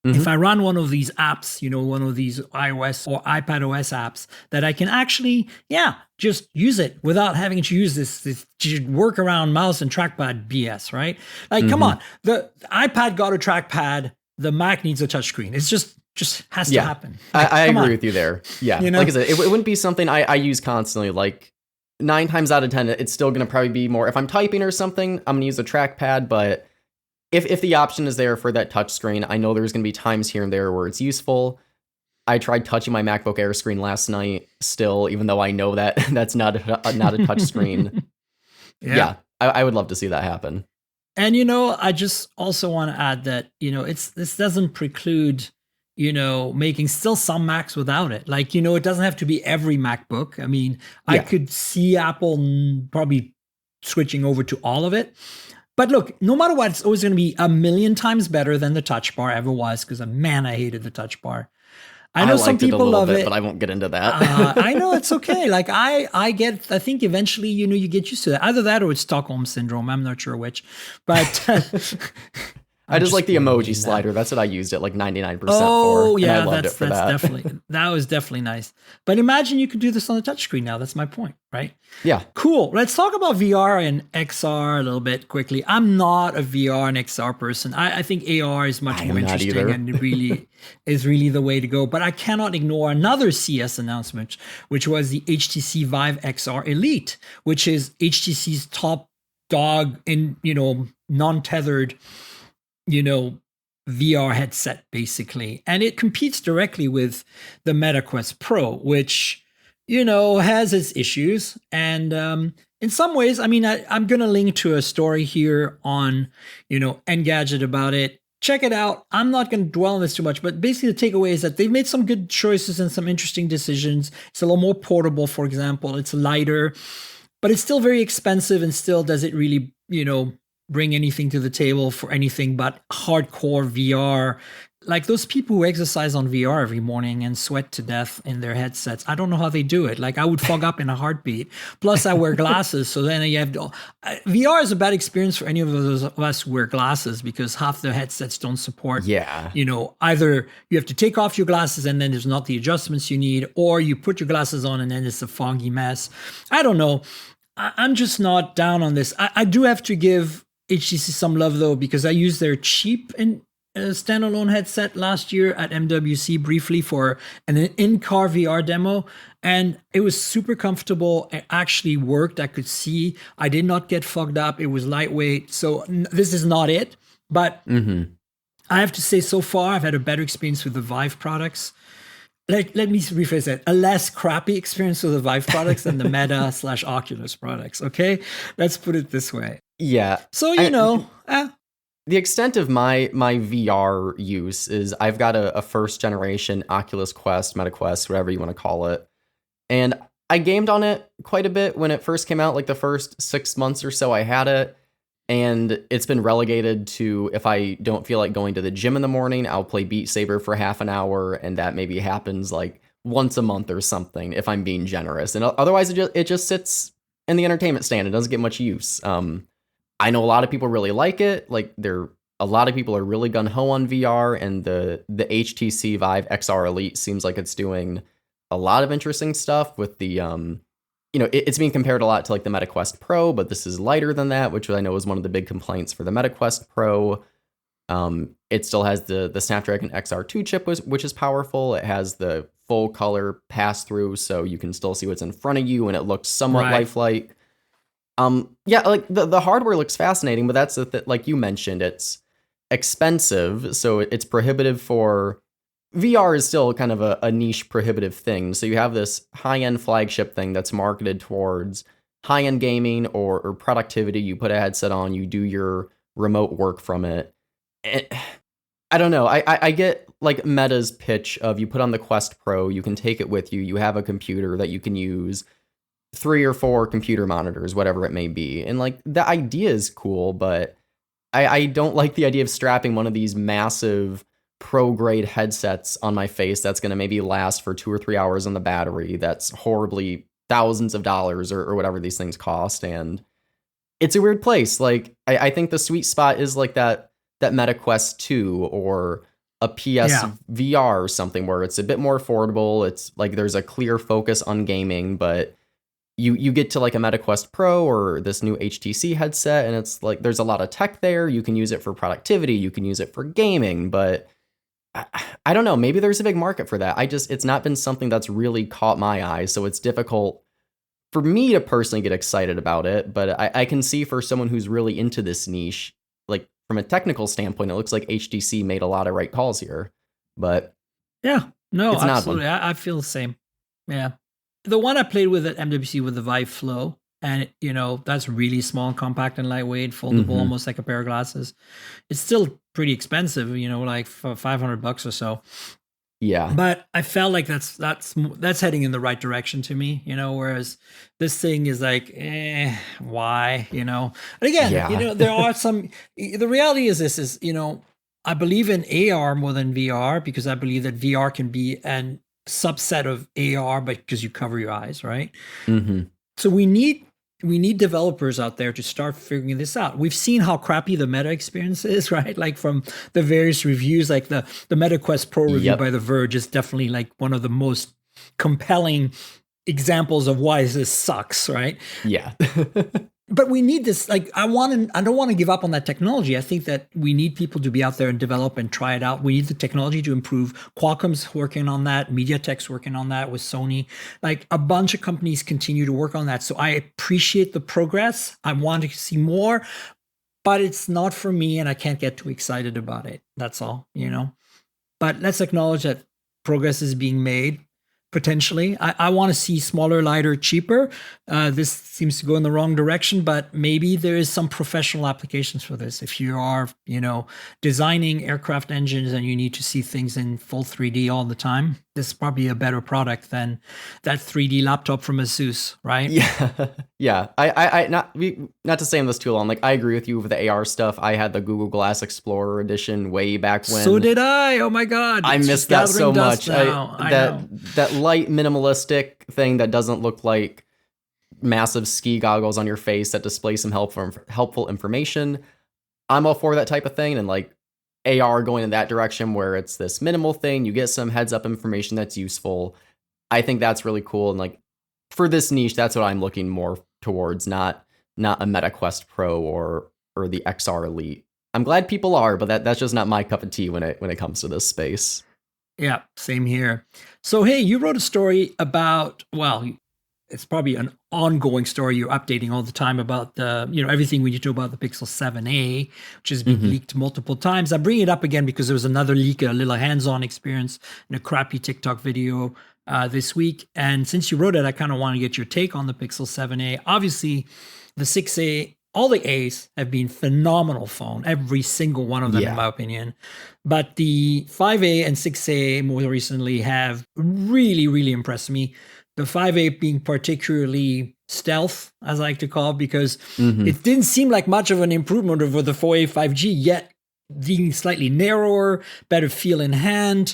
if I run one of these apps, one of these iOS or iPadOS apps, that I can actually, just use it without having to use this workaround mouse and trackpad BS, right? Like, come on, the iPad got a trackpad, the Mac needs a touchscreen. It's just has to happen. Like, I agree with you there. Yeah, like I said, it wouldn't be something I use constantly. Like 9 times out of 10, it's still going to probably be more if I'm typing or something, I'm going to use a trackpad, but if the option is there for that touch screen, I know there's going to be times here and there where it's useful. I tried touching my MacBook Air screen last night still, even though I know that that's not a touch screen. I would love to see that happen. And, I just also want to add that, this doesn't preclude, making still some Macs without it. Like, it doesn't have to be every MacBook. I mean, I could see Apple probably switching over to all of it. But look, no matter what, it's always going to be a million times better than the touch bar ever was, because man, I hated the touch bar. I know I some liked it a people little love bit, it. but I won't get into that. I know it's okay. Like I think eventually, you get used to that. Either that or it's Stockholm syndrome. I'm not sure which, but I just like the being emoji mean now. slider. That's what I used it like 99% Oh for. And I yeah, loved it for that's that. definitely that was definitely nice. But imagine you could do this on the touchscreen now. That's my point, right? Yeah. Cool. Let's talk about VR and XR a little bit quickly. I'm not a VR and XR person. I think AR is much I more am not interesting either. and it really is really the way to go. But I cannot ignore another CS announcement, which was the HTC Vive XR Elite, which is HTC's top dog in, non-tethered, VR headset, basically. And it competes directly with the Meta Quest Pro, which, has its issues. And in some ways, I mean, I'm going to link to a story here on, Engadget about it. Check it out. I'm not going to dwell on this too much, but basically the takeaway is that they've made some good choices and some interesting decisions. It's a little more portable, for example. It's lighter, but it's still very expensive, and still does it really, bring anything to the table for anything but hardcore VR. Like those people who exercise on VR every morning and sweat to death in their headsets. I don't know how they do it. Like I would fog up in a heartbeat. Plus I wear glasses. So then you have VR is a bad experience for any of those of us who wear glasses, because half the headsets don't support, Yeah. either you have to take off your glasses and then there's not the adjustments you need, or you put your glasses on and then it's a foggy mess. I don't know. I'm just not down on this. I do have to give HTC some love though, because I used their cheap and standalone headset last year at MWC briefly for an in-car VR demo, and it was super comfortable. It actually worked. I could see. I did not get fogged up. It was lightweight. So this is not it, but I have to say, so far I've had a better experience with the Vive products. Let me rephrase that. A less crappy experience with the Vive products than the Meta/Oculus products. Okay, let's put it this way. Yeah. So The extent of my VR use is I've got a first generation Oculus Quest, Meta Quest, whatever you want to call it. And I gamed on it quite a bit when it first came out, like the first 6 months or so I had it. And it's been relegated to, if I don't feel like going to the gym in the morning, I'll play Beat Saber for half an hour. And that maybe happens like once a month or something, if I'm being generous. And otherwise it just sits in the entertainment stand. It doesn't get much use. I know a lot of people really like it. Like a lot of people are really gung-ho on VR, and the HTC Vive XR Elite seems like it's doing a lot of interesting stuff with the it's being compared a lot to like the Meta Quest Pro, but this is lighter than that, which I know is one of the big complaints for the Meta Quest Pro. It still has the Snapdragon XR2 chip, which is powerful. It has the full color pass through, so you can still see what's in front of you, and it looks somewhat lifelike. Yeah, like the hardware looks fascinating, but that's like you mentioned, it's expensive, so it's prohibitive for VR is still kind of a niche prohibitive thing. So you have this high-end flagship thing that's marketed towards high-end gaming or productivity. You put a headset on, you do your remote work from it. I don't know. I get like Meta's pitch of you put on the Quest Pro, you can take it with you, you have a computer that you can use, 3 or 4 computer monitors, whatever it may be. And like the idea is cool, but I don't like the idea of strapping one of these massive pro grade headsets on my face that's going to maybe last for 2 or 3 hours on the battery. That's horribly thousands of dollars or whatever these things cost. And it's a weird place. Like I think the sweet spot is like that Meta Quest 2 or a PS VR or something where it's a bit more affordable. It's like there's a clear focus on gaming, but you get to like a Meta Quest Pro or this new HTC headset, and it's like there's a lot of tech there. You can use it for productivity, you can use it for gaming, but I don't know. Maybe there's a big market for that. It's not been something that's really caught my eye, so it's difficult for me to personally get excited about it. But I can see for someone who's really into this niche, like from a technical standpoint, it looks like HTC made a lot of right calls here. But yeah, no, it's absolutely. I feel the same. Yeah. The one I played with at MWC with the Vive Flow, and that's really small, compact, and lightweight, foldable, almost like a pair of glasses. It's still pretty expensive, like for $500 or so. Yeah, but I felt like that's heading in the right direction to me, whereas this thing is like, why, And again, there are some. The reality is this is, I believe in AR more than VR because I believe that VR can be an subset of AR, but because you cover your eyes, right? Mm-hmm. So we need developers out there to start figuring this out. We've seen how crappy the Meta experience is, right? Like from the various reviews, like the Meta Quest Pro review Yep. by The Verge is definitely like one of the most compelling examples of why this sucks, right? Yeah. But we need this. Like, I don't want to give up on that technology. I think that we need people to be out there and develop and try it out. We need the technology to improve. Qualcomm's working on that. MediaTek's working on that with Sony. Like, a bunch of companies continue to work on that. So I appreciate the progress. I want to see more, but it's not for me, and I can't get too excited about it. That's all, But let's acknowledge that progress is being made. Potentially, I want to see smaller, lighter, cheaper. This seems to go in the wrong direction, but maybe there is some professional applications for this. If you are, designing aircraft engines and you need to see things in full 3D all the time, this is probably a better product than that 3D laptop from Asus, right? Yeah, yeah. Not to stay on this too long. Like, I agree with you with the AR stuff. I had the Google Glass Explorer edition way back when. So did I. Oh my god, I missed that so much. That light minimalistic thing that doesn't look like massive ski goggles on your face that display some helpful information. I'm all for that type of thing, and like AR going in that direction where it's this minimal thing, you get some heads up information that's useful. I think that's really cool, and like for this niche, that's what I'm looking more towards, not a Meta Quest Pro or the XR Elite. I'm glad people are, but that's just not my cup of tea when it comes to this space. Yeah, same here. So, hey, you wrote a story about, well, it's probably an ongoing story you're updating all the time about the, everything we need to know about the Pixel 7a, which has been leaked multiple times. I bring it up again because there was another leak, a little hands-on experience in a crappy TikTok video this week. And since you wrote it, I kind of want to get your take on the Pixel 7a. Obviously, the 6a, all the A's have been phenomenal phone, every single one of them, in my opinion. But the 5A and 6A more recently have really, really impressed me. The 5A being particularly stealth, as I like to call it, because it didn't seem like much of an improvement over the 4A 5G, yet being slightly narrower, better feel in hand,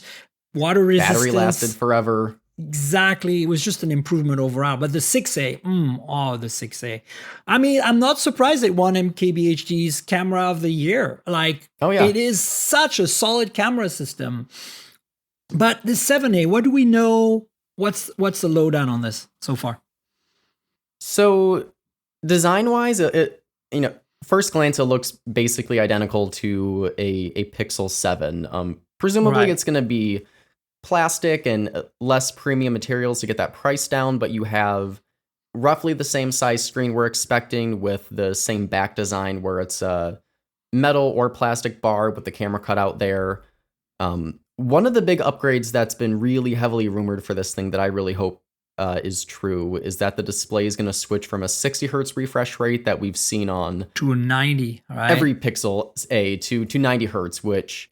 water resistance. Battery lasted forever. Exactly. It was just an improvement overall. But the 6A, the 6A. I mean, I'm not surprised it won MKBHD's Camera of the Year. Like, it is such a solid camera system. But the 7A, what do we know? What's the lowdown on this so far? So, design-wise, first glance, it looks basically identical to a Pixel 7. Presumably, it's going to be plastic and less premium materials to get that price down, but you have roughly the same size screen we're expecting with the same back design where it's a metal or plastic bar with the camera cut out there. One of the big upgrades that's been really heavily rumored for this thing that I really hope is true is that the display is going to switch from a 60 hertz refresh rate that we've seen on to a 90, right? Every Pixel A to 90 hertz, which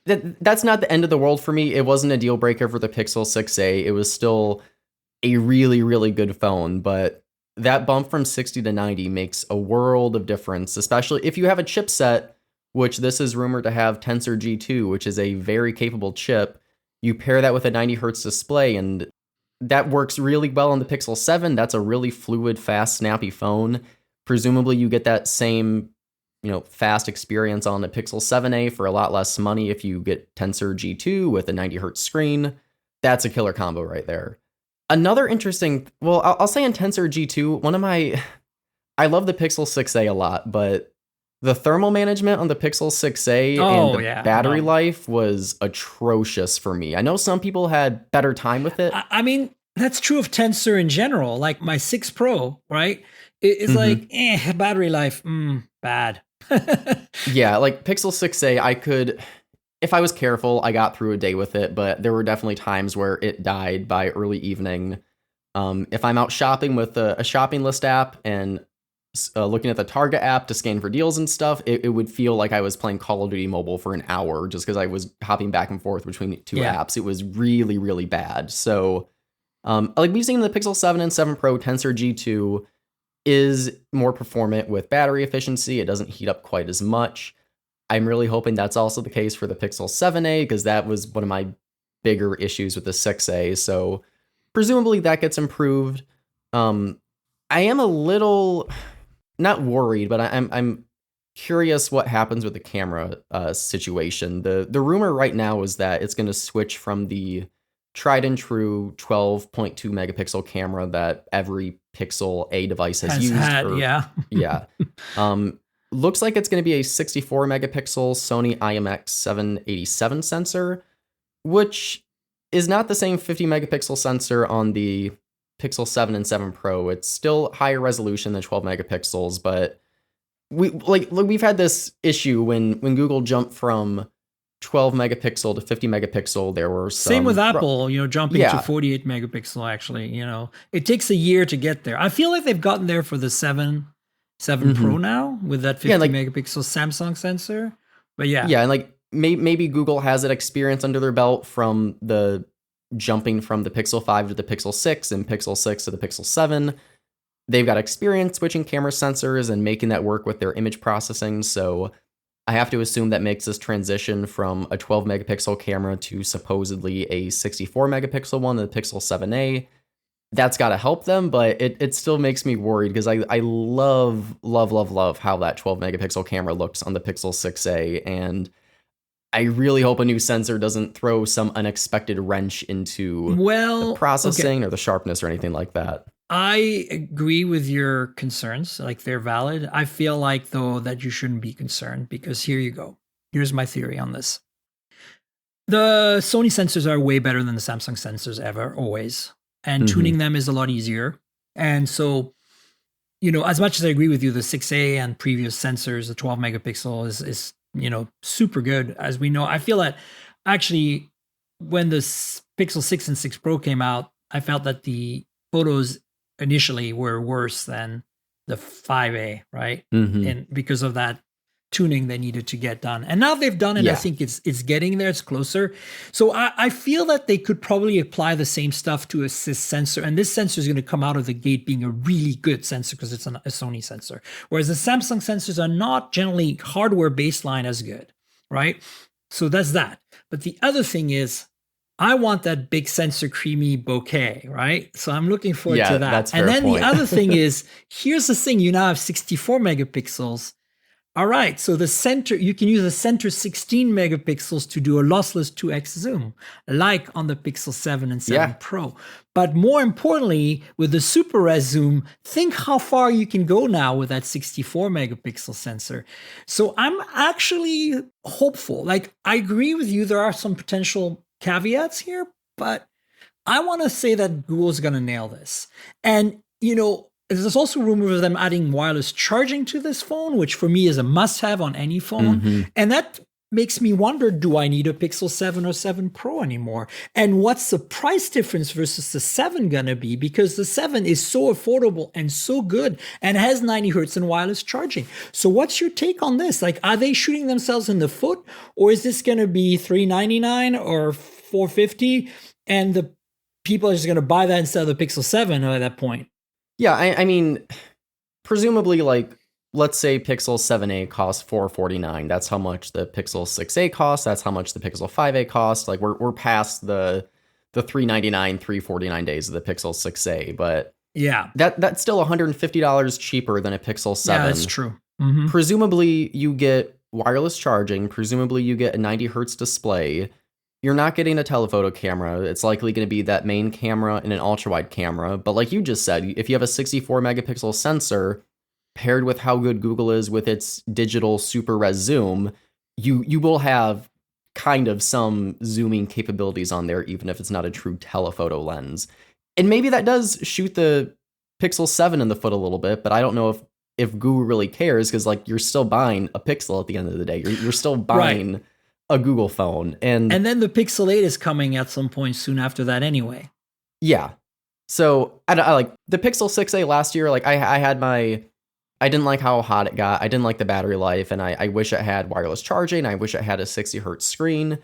that's not the end of the world for me. It wasn't a deal breaker for the Pixel 6a. It was still a really, really good phone, but that bump from 60 to 90 makes a world of difference, especially if you have a chipset, which this is rumored to have Tensor G2, which is a very capable chip. You pair that with a 90 hertz display, and that works really well on the Pixel 7. That's a really fluid, fast, snappy phone. Presumably you get that same fast experience on the Pixel 7a for a lot less money if you get Tensor G2 with a 90 hertz screen. That's a killer combo right there. Another interesting, I'll say on Tensor G2, I love the Pixel 6a a lot, but the thermal management on the Pixel 6a and the battery life was atrocious for me. I know some people had better time with it. I mean, that's true of Tensor in general. Like my 6 Pro, right? It's like, battery life, bad. Yeah, like Pixel 6a, I could, if I was careful, I got through a day with it, but there were definitely times where it died by early evening. If I'm out shopping with a shopping list app and looking at the Target app to scan for deals and stuff, it would feel like I was playing Call of Duty Mobile for an hour just because I was hopping back and forth between the two apps. It was really, really bad. So, like we've seen in the Pixel 7 and 7 Pro, Tensor G2 is more performant with battery efficiency. It doesn't heat up quite as much. I'm really hoping that's also the case for the Pixel 7a, because that was one of my bigger issues with the 6a. So presumably that gets improved. I am a little not worried, but I'm curious what happens with the camera situation. The rumor right now is that it's going to switch from the tried and true 12.2 megapixel camera that every Pixel A device has used. Yeah. Yeah. Looks like it's going to be a 64 megapixel Sony IMX787 sensor, which is not the same 50 megapixel sensor on the Pixel 7 and 7 Pro. It's still higher resolution than 12 megapixels, but we've had this issue when Google jumped from 12 megapixel to 50 megapixel. There were some same with Apple, jumping to 48 megapixel. Actually, it takes a year to get there. I feel like they've gotten there for the 7 Pro now with that 50 megapixel Samsung sensor. But and maybe Google has that experience under their belt from the jumping from the Pixel 5 to the Pixel 6 and Pixel 6 to the Pixel 7. They've got experience switching camera sensors and making that work with their image processing. So I have to assume that makes this transition from a 12 megapixel camera to supposedly a 64 megapixel one, the Pixel 7a. That's got to help them, but it still makes me worried because I love how that 12 megapixel camera looks on the Pixel 6a. And I really hope a new sensor doesn't throw some unexpected wrench into the processing or the sharpness or anything like that. I agree with your concerns. Like, they're valid. I feel like, though, that you shouldn't be concerned because here you go. Here's my theory on this. The Sony sensors are way better than the Samsung sensors ever, always. And tuning them is a lot easier. And so, as much as I agree with you, the 6A and previous sensors, the 12 megapixel is super good. As we know, I feel that actually when the Pixel 6 and 6 Pro came out, I felt that the photos initially were worse than the 5A, right? And because of that tuning they needed to get done. And now they've done it. I think it's getting there. It's closer. So I feel that they could probably apply the same stuff to a sensor. And this sensor is going to come out of the gate being a really good sensor because it's a Sony sensor. Whereas the Samsung sensors are not generally hardware baseline as good, right? So that's that. But the other thing is, I want that big sensor creamy bouquet, right? So I'm looking forward to that. That's and then point. The other thing is, here's the thing, you now have 64 megapixels. All right, so the center, you can use the center 16 megapixels to do a lossless 2x zoom, like on the Pixel 7 and 7 Pro. But more importantly, with the super res zoom, think how far you can go now with that 64 megapixel sensor. So I'm actually hopeful. Like, I agree with you, there are some potential caveats here, but I want to say that Google's going to nail this. And, there's also rumors of them adding wireless charging to this phone, which for me is a must-have on any phone. And that makes me wonder, do I need a Pixel 7 or 7 Pro anymore? And what's the price difference versus the 7 going to be? Because the 7 is so affordable and so good and has 90 hertz and wireless charging. So what's your take on this? Like, are they shooting themselves in the foot, or is this going to be $399 or $450 and the people are just going to buy that instead of the Pixel 7 at that point? Yeah, I mean, presumably, let's say Pixel 7a costs $449. That's how much the Pixel 6a costs. That's how much the Pixel 5a costs. Like, we're past the $399, $349 days of the Pixel 6a, but that's still $150 cheaper than a Pixel 7. Yeah, that's true. Presumably, you get wireless charging. Presumably, you get a 90 hertz display. You're not getting a telephoto camera. It's likely going to be that main camera and an ultra-wide camera. But like you just said, if you have a 64 megapixel sensor paired with how good Google is with its digital super res zoom, you will have kind of some zooming capabilities on there, even if it's not a true telephoto lens. And maybe that does shoot the Pixel 7 in the foot a little bit, but I don't know if Google really cares, because you're still buying a Pixel at the end of the day. You're still buying a Google phone. And then the Pixel 8 is coming at some point soon after that anyway. Yeah. So I like the Pixel 6a last year. Like, I didn't like how hot it got. I didn't like the battery life, and I wish it had wireless charging. I wish it had a 60 hertz screen.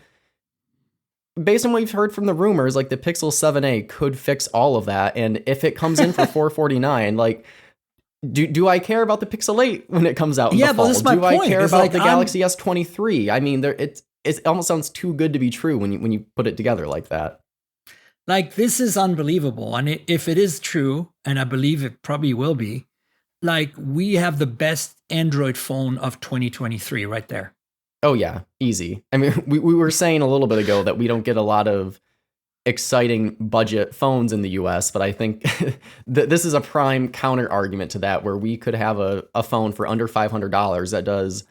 Based on what we've heard from the rumors, like, the Pixel 7a could fix all of that. And if it comes in for $449, like, do I care about the Pixel 8 when it comes out in the fall? But this is my do point. I care It's about like, the Galaxy S23? I mean, it almost sounds too good to be true when you put it together like that. Like, this is unbelievable. And if it is true, and I believe it probably will be, like, we have the best Android phone of 2023 right there. Oh, yeah, easy. I mean, we were saying a little bit ago that we don't get a lot of exciting budget phones in the US, but I think this is a prime counter argument to that, where we could have a phone for under $500 that does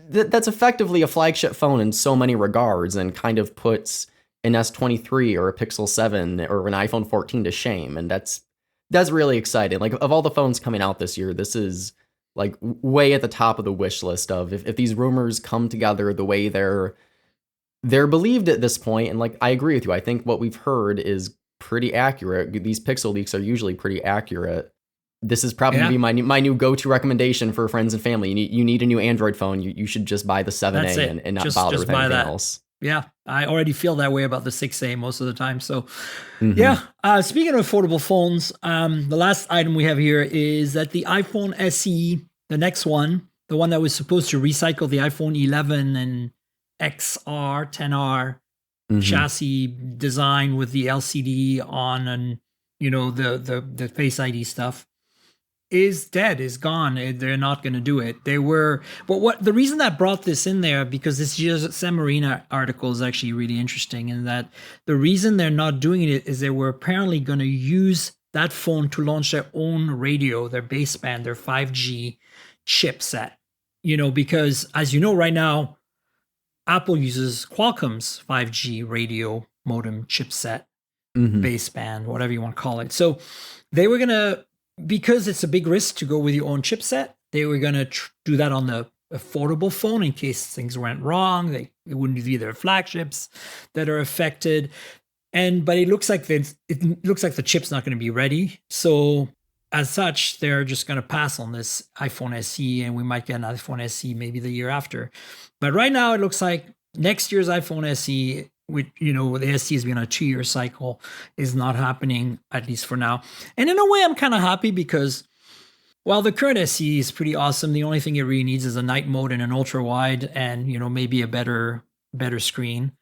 that's effectively a flagship phone in so many regards, and kind of puts an S23 or a Pixel 7 or an iPhone 14 to shame. And that's really exciting. Like, of all the phones coming out this year, this is like way at the top of the wish list of if these rumors come together the way they're believed at this point. And like, I agree with you. I think what we've heard is pretty accurate. These Pixel leaks are usually pretty accurate. This is probably gonna be my new go-to recommendation for friends and family. You need a new Android phone. You should just buy the 7A and not bother with anything else. Yeah, I already feel that way about the 6A most of the time. So, yeah. Speaking of affordable phones, the last item we have here is that the iPhone SE, the next one, the one that was supposed to recycle the iPhone 11 and XR, 10R chassis design with the LCD on, and the Face ID stuff, is dead, is gone. They're not going to do it. But the reason that brought this in there, because this year's San Marino article is actually really interesting, in that the reason they're not doing it is they were apparently going to use that phone to launch their own radio, their baseband, their 5G chipset. Because as you know, right now, Apple uses Qualcomm's 5G radio modem chipset, baseband, whatever you want to call it. So they were going to, because it's a big risk to go with your own chipset, they were going to do that on the affordable phone in case things went wrong. It wouldn't be their flagships that are affected. But it looks like the chip's not going to be ready. So as such, they're just going to pass on this iPhone SE, and we might get an iPhone SE maybe the year after. But right now, it looks like next year's iPhone SE, with the SE has been on a 2-year cycle, is not happening, at least for now. And in a way, I'm kind of happy, because while the current SE is pretty awesome, the only thing it really needs is a night mode and an ultra wide, and maybe a better screen.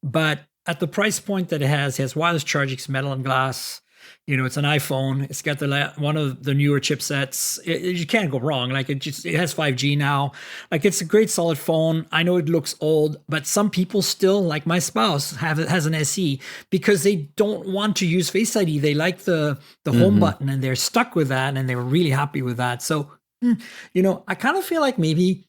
But at the price point that it has wireless charging, it's metal and glass. It's an iPhone. It's got one of the newer chipsets. You can't go wrong. Like, it has 5G now. Like, it's a great solid phone. I know it looks old, but some people still, like my spouse, has an SE because they don't want to use Face ID. They like the home button, and they're stuck with that, and they were really happy with that. So, I kind of feel like maybe,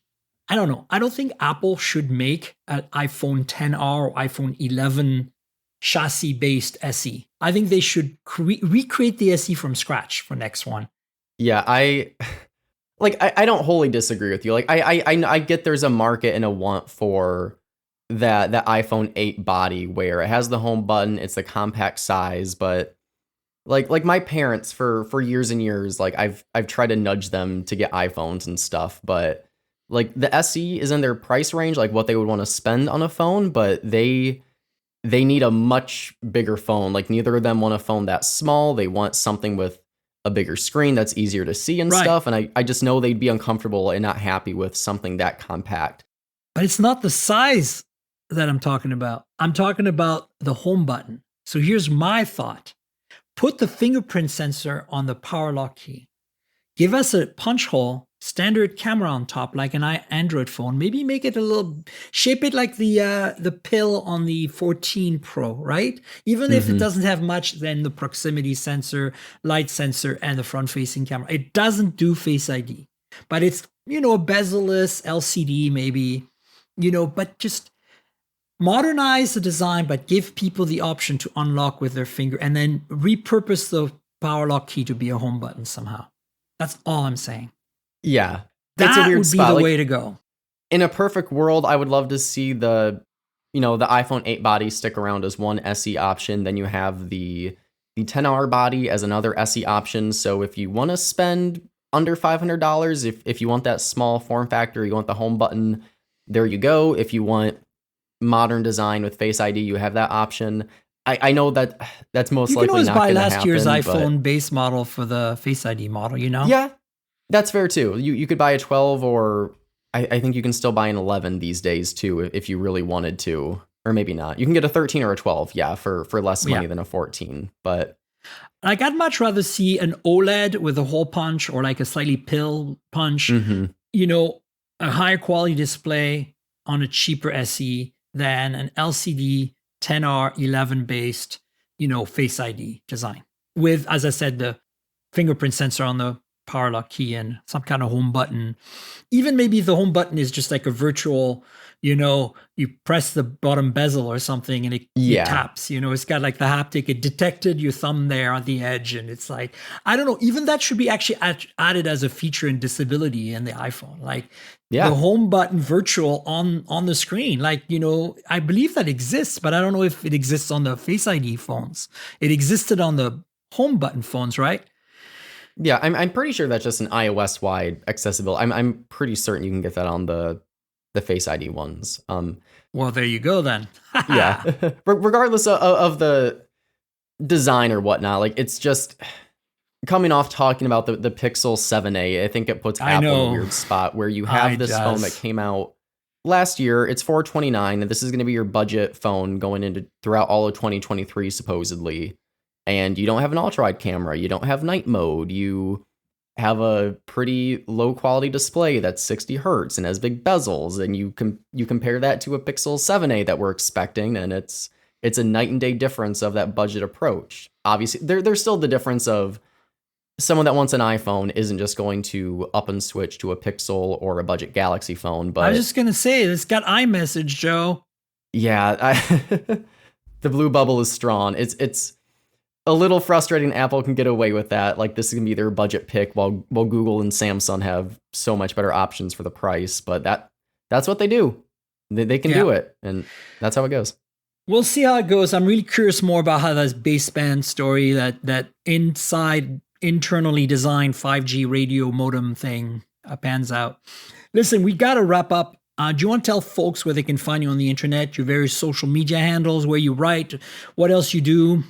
I don't know. I don't think Apple should make an iPhone XR or iPhone 11 chassis-based SE. I think they should recreate the SE from scratch for next one. Yeah, I don't wholly disagree with you. Like, I get there's a market and a want for that iPhone 8 body, where it has the home button, it's the compact size, but like my parents for years and years, like I've tried to nudge them to get iPhones and stuff, but like the SE is in their price range, like what they would want to spend on a phone, but they need a much bigger phone. Like, neither of them want a phone that small. They want something with a bigger screen that's easier to see and stuff. And I just know they'd be uncomfortable and not happy with something that compact. But it's not the size that I'm talking about. I'm talking about the home button. So here's my thought. Put the fingerprint sensor on the power lock key. Give us a punch hole, standard camera on top, like an Android phone. Maybe make it shape it like the pill on the 14 Pro, right? Even if it doesn't have much, then the proximity sensor, light sensor, and the front-facing camera. It doesn't do Face ID, but it's, a bezel-less LCD maybe, but just modernize the design, but give people the option to unlock with their finger, and then repurpose the power lock key to be a home button somehow. That's all I'm saying. Yeah. That a weird would be spot. The way to go. In a perfect world, I would love to see the iPhone 8 body stick around as one SE option. Then you have the 10R body as another SE option. So if you want to spend under $500, if you want that small form factor, you want the home button, there you go. If you want modern design with Face ID, you have that option. I know that's most likely not going to happen. You can always buy last year's iPhone base model for the Face ID model, Yeah, That's fair too. You could buy a 12, or I think you can still buy an 11 these days too if you really wanted to, or maybe not. You can get a 13 or a 12, yeah, for less money than a 14. But like, I'd much rather see an OLED with a hole punch or like a slightly pill punch, you know, a higher quality display on a cheaper SE than an LCD 10R11 based, you know, Face ID design with, as I said, the fingerprint sensor on the power lock key and some kind of home button. Even maybe the home button is just like a virtual, you know, you press the bottom bezel or something and it taps, you know, it's got like the haptic, it detected your thumb there on the edge. And it's like, I don't know, even that should be actually added as a feature in disability in the iPhone. Like the home button virtual on the screen. Like, you know, I believe that exists, but I don't know if it exists on the Face ID phones. It existed on the home button phones, right? Yeah, I'm pretty sure that's just an iOS wide accessible. I'm pretty certain you can get that on the Face ID ones. Well, there you go then. Yeah, regardless of the design or whatnot, like it's just coming off talking about the Pixel 7a. I think it puts Apple in a weird spot where you have this phone that came out last year. It's $429, and this is going to be your budget phone going into throughout all of 2023 supposedly. And you don't have an ultra-wide camera. You don't have night mode. You have a pretty low-quality display that's 60 hertz and has big bezels. And you compare that to a Pixel 7a that we're expecting, and it's a night and day difference of that budget approach. Obviously, there's still the difference of someone that wants an iPhone isn't just going to up and switch to a Pixel or a budget Galaxy phone. But I was just going to say, it's got iMessage, Joe. Yeah, the blue bubble is strong. It's a little frustrating Apple can get away with that. Like, this is going to be their budget pick while Google and Samsung have so much better options for the price. But that's what they do. They can do it. And that's how it goes. We'll see how it goes. I'm really curious more about how that baseband story, that internally designed 5G radio modem thing pans out. Listen, we got to wrap up. Do you want to tell folks where they can find you on the internet, your various social media handles, where you write, what else you do?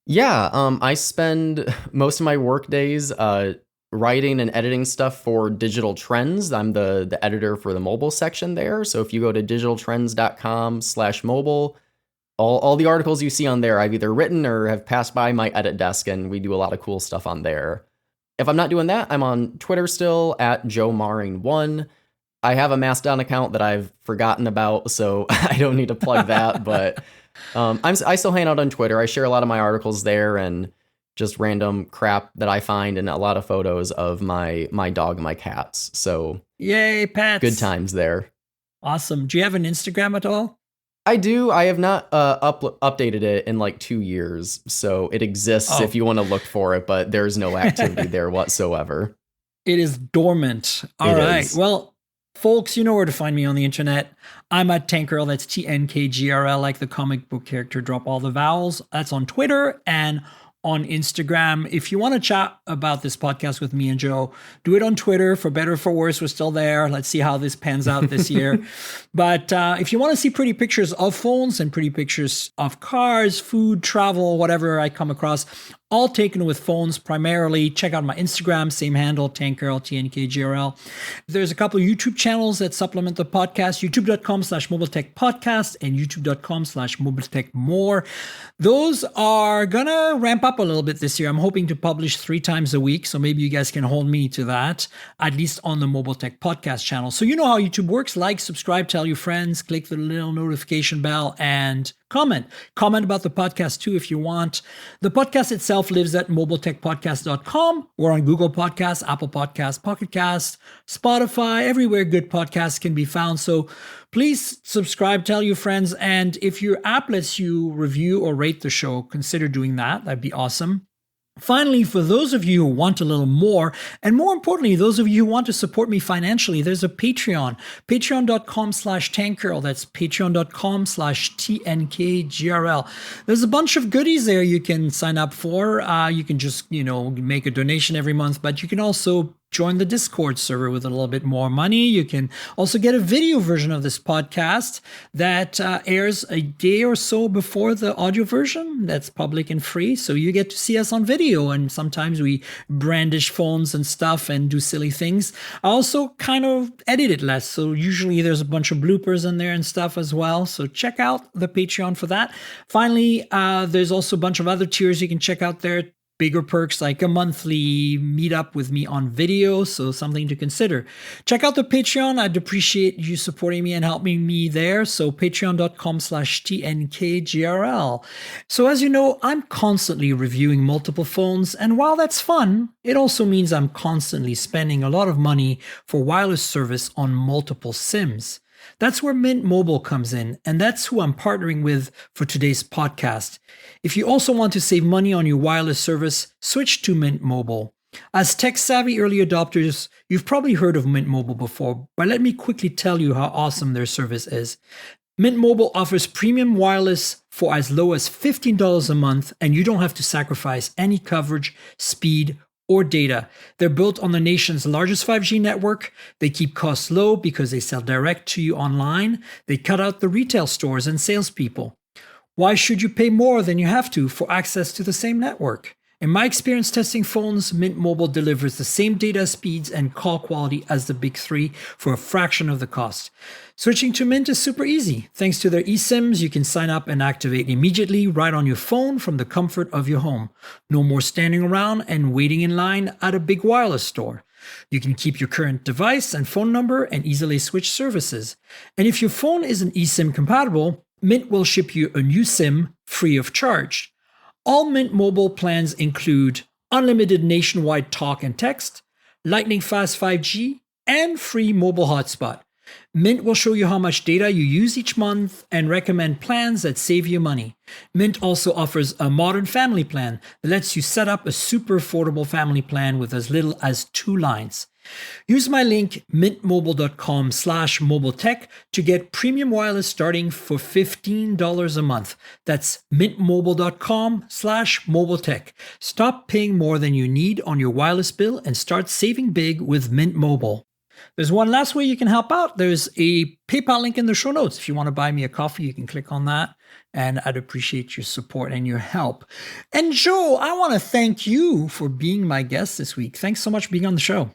Yeah, I spend most of my work days writing and editing stuff for Digital Trends. I'm the editor for the mobile section there. So if you go to digitaltrends.com/mobile, all the articles you see on there, I've either written or have passed by my edit desk, and we do a lot of cool stuff on there. If I'm not doing that, I'm on Twitter still at JoeMaring1. I have a Mastodon account that I've forgotten about, so I don't need to plug that, but I still hang out on Twitter. I share a lot of my articles there and just random crap that I find, and a lot of photos of my dog and my cats. So yay, pets! Good times there. Awesome. Do you have an Instagram at all? I do. I have not updated it in like 2 years, so it exists if you want to look for it, but there's no activity there whatsoever. It is dormant. All right. Well, folks, you know where to find me on the internet. I'm at Tankgirl. That's TNKGRL, like the comic book character. Drop all the vowels. That's on Twitter and on Instagram. If you want to chat about this podcast with me and Joe, do it on Twitter. For better or for worse, we're still there. Let's see how this pans out this year. But if you want to see pretty pictures of phones and pretty pictures of cars, food, travel, whatever I come across, all taken with phones primarily, check out my Instagram, same handle, Tankgirl, TNKGRL. There's a couple of YouTube channels that supplement the podcast, youtube.com/mobiletechpodcast and youtube.com/mobiletechmore. Those are gonna ramp up a little bit this year. I'm hoping to publish 3 times a week, so maybe you guys can hold me to that, at least on the Mobile Tech Podcast channel. So you know how YouTube works. Like, subscribe, tell your friends, click the little notification bell, and comment about the podcast too if you want. The podcast itself lives at mobiletechpodcast.com. We're on Google Podcasts, Apple Podcasts, Pocket Casts, Spotify, everywhere good podcasts can be found. So please subscribe, tell your friends, and if your app lets you review or rate the show, consider doing that. That'd be awesome. Finally, for those of you who want a little more, and more importantly, those of you who want to support me financially, there's a Patreon, patreon.com/tankgirl. That's patreon.com/TNKGRL. There's a bunch of goodies there you can sign up for. You can just, make a donation every month, but you can also join the Discord server with a little bit more money. You can also get a video version of this podcast that airs a day or so before the audio version. That's public and free. So you get to see us on video, and sometimes we brandish phones and stuff and do silly things. I also kind of edit it less. So usually there's a bunch of bloopers in there and stuff as well. So check out the Patreon for that. Finally, there's also a bunch of other tiers you can check out there. Bigger perks like a monthly meetup with me on video, so something to consider. Check out the Patreon. I'd appreciate you supporting me and helping me there. So patreon.com/TNKGRL. So as you know, I'm constantly reviewing multiple phones, and while that's fun, it also means I'm constantly spending a lot of money for wireless service on multiple SIMs. That's where Mint Mobile comes in, and that's who I'm partnering with for today's podcast. If you also want to save money on your wireless service, switch to Mint Mobile. As tech-savvy early adopters, you've probably heard of Mint Mobile before, but let me quickly tell you how awesome their service is. Mint Mobile offers premium wireless for as low as $15 a month, and you don't have to sacrifice any coverage, speed, or data. They're built on the nation's largest 5G network. They keep costs low because they sell direct to you online. They cut out the retail stores and salespeople. Why should you pay more than you have to for access to the same network? In my experience testing phones, Mint Mobile delivers the same data speeds and call quality as the big three for a fraction of the cost. Switching to Mint is super easy. Thanks to their eSIMs, you can sign up and activate immediately right on your phone from the comfort of your home. No more standing around and waiting in line at a big wireless store. You can keep your current device and phone number and easily switch services. And if your phone isn't eSIM compatible, Mint will ship you a new SIM free of charge. All Mint Mobile plans include unlimited nationwide talk and text, lightning fast 5G, and free mobile hotspot. Mint will show you how much data you use each month and recommend plans that save you money. Mint also offers a modern family plan that lets you set up a super affordable family plan with as little as 2 lines. Use my link mintmobile.com/mobiletech to get premium wireless starting for $15 a month. That's mintmobile.com/mobiletech. Stop paying more than you need on your wireless bill and start saving big with Mint Mobile. There's one last way you can help out. There's a PayPal link in the show notes. If you want to buy me a coffee, you can click on that. And I'd appreciate your support and your help. And Joe, I want to thank you for being my guest this week. Thanks so much for being on the show.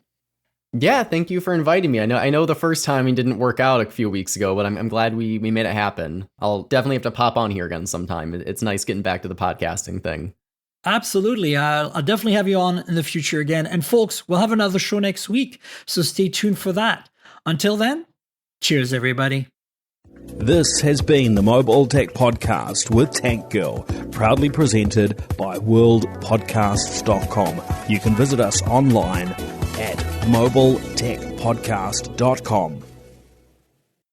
Yeah, thank you for inviting me. I know the first time it didn't work out a few weeks ago, but I'm glad we made it happen. I'll definitely have to pop on here again sometime. It's nice getting back to the podcasting thing. Absolutely. I'll definitely have you on in the future again. And folks, we'll have another show next week, so stay tuned for that. Until then, cheers, everybody. This has been the Mobile Tech Podcast with Tank Girl, proudly presented by worldpodcasts.com. You can visit us online at mobiletechpodcast.com.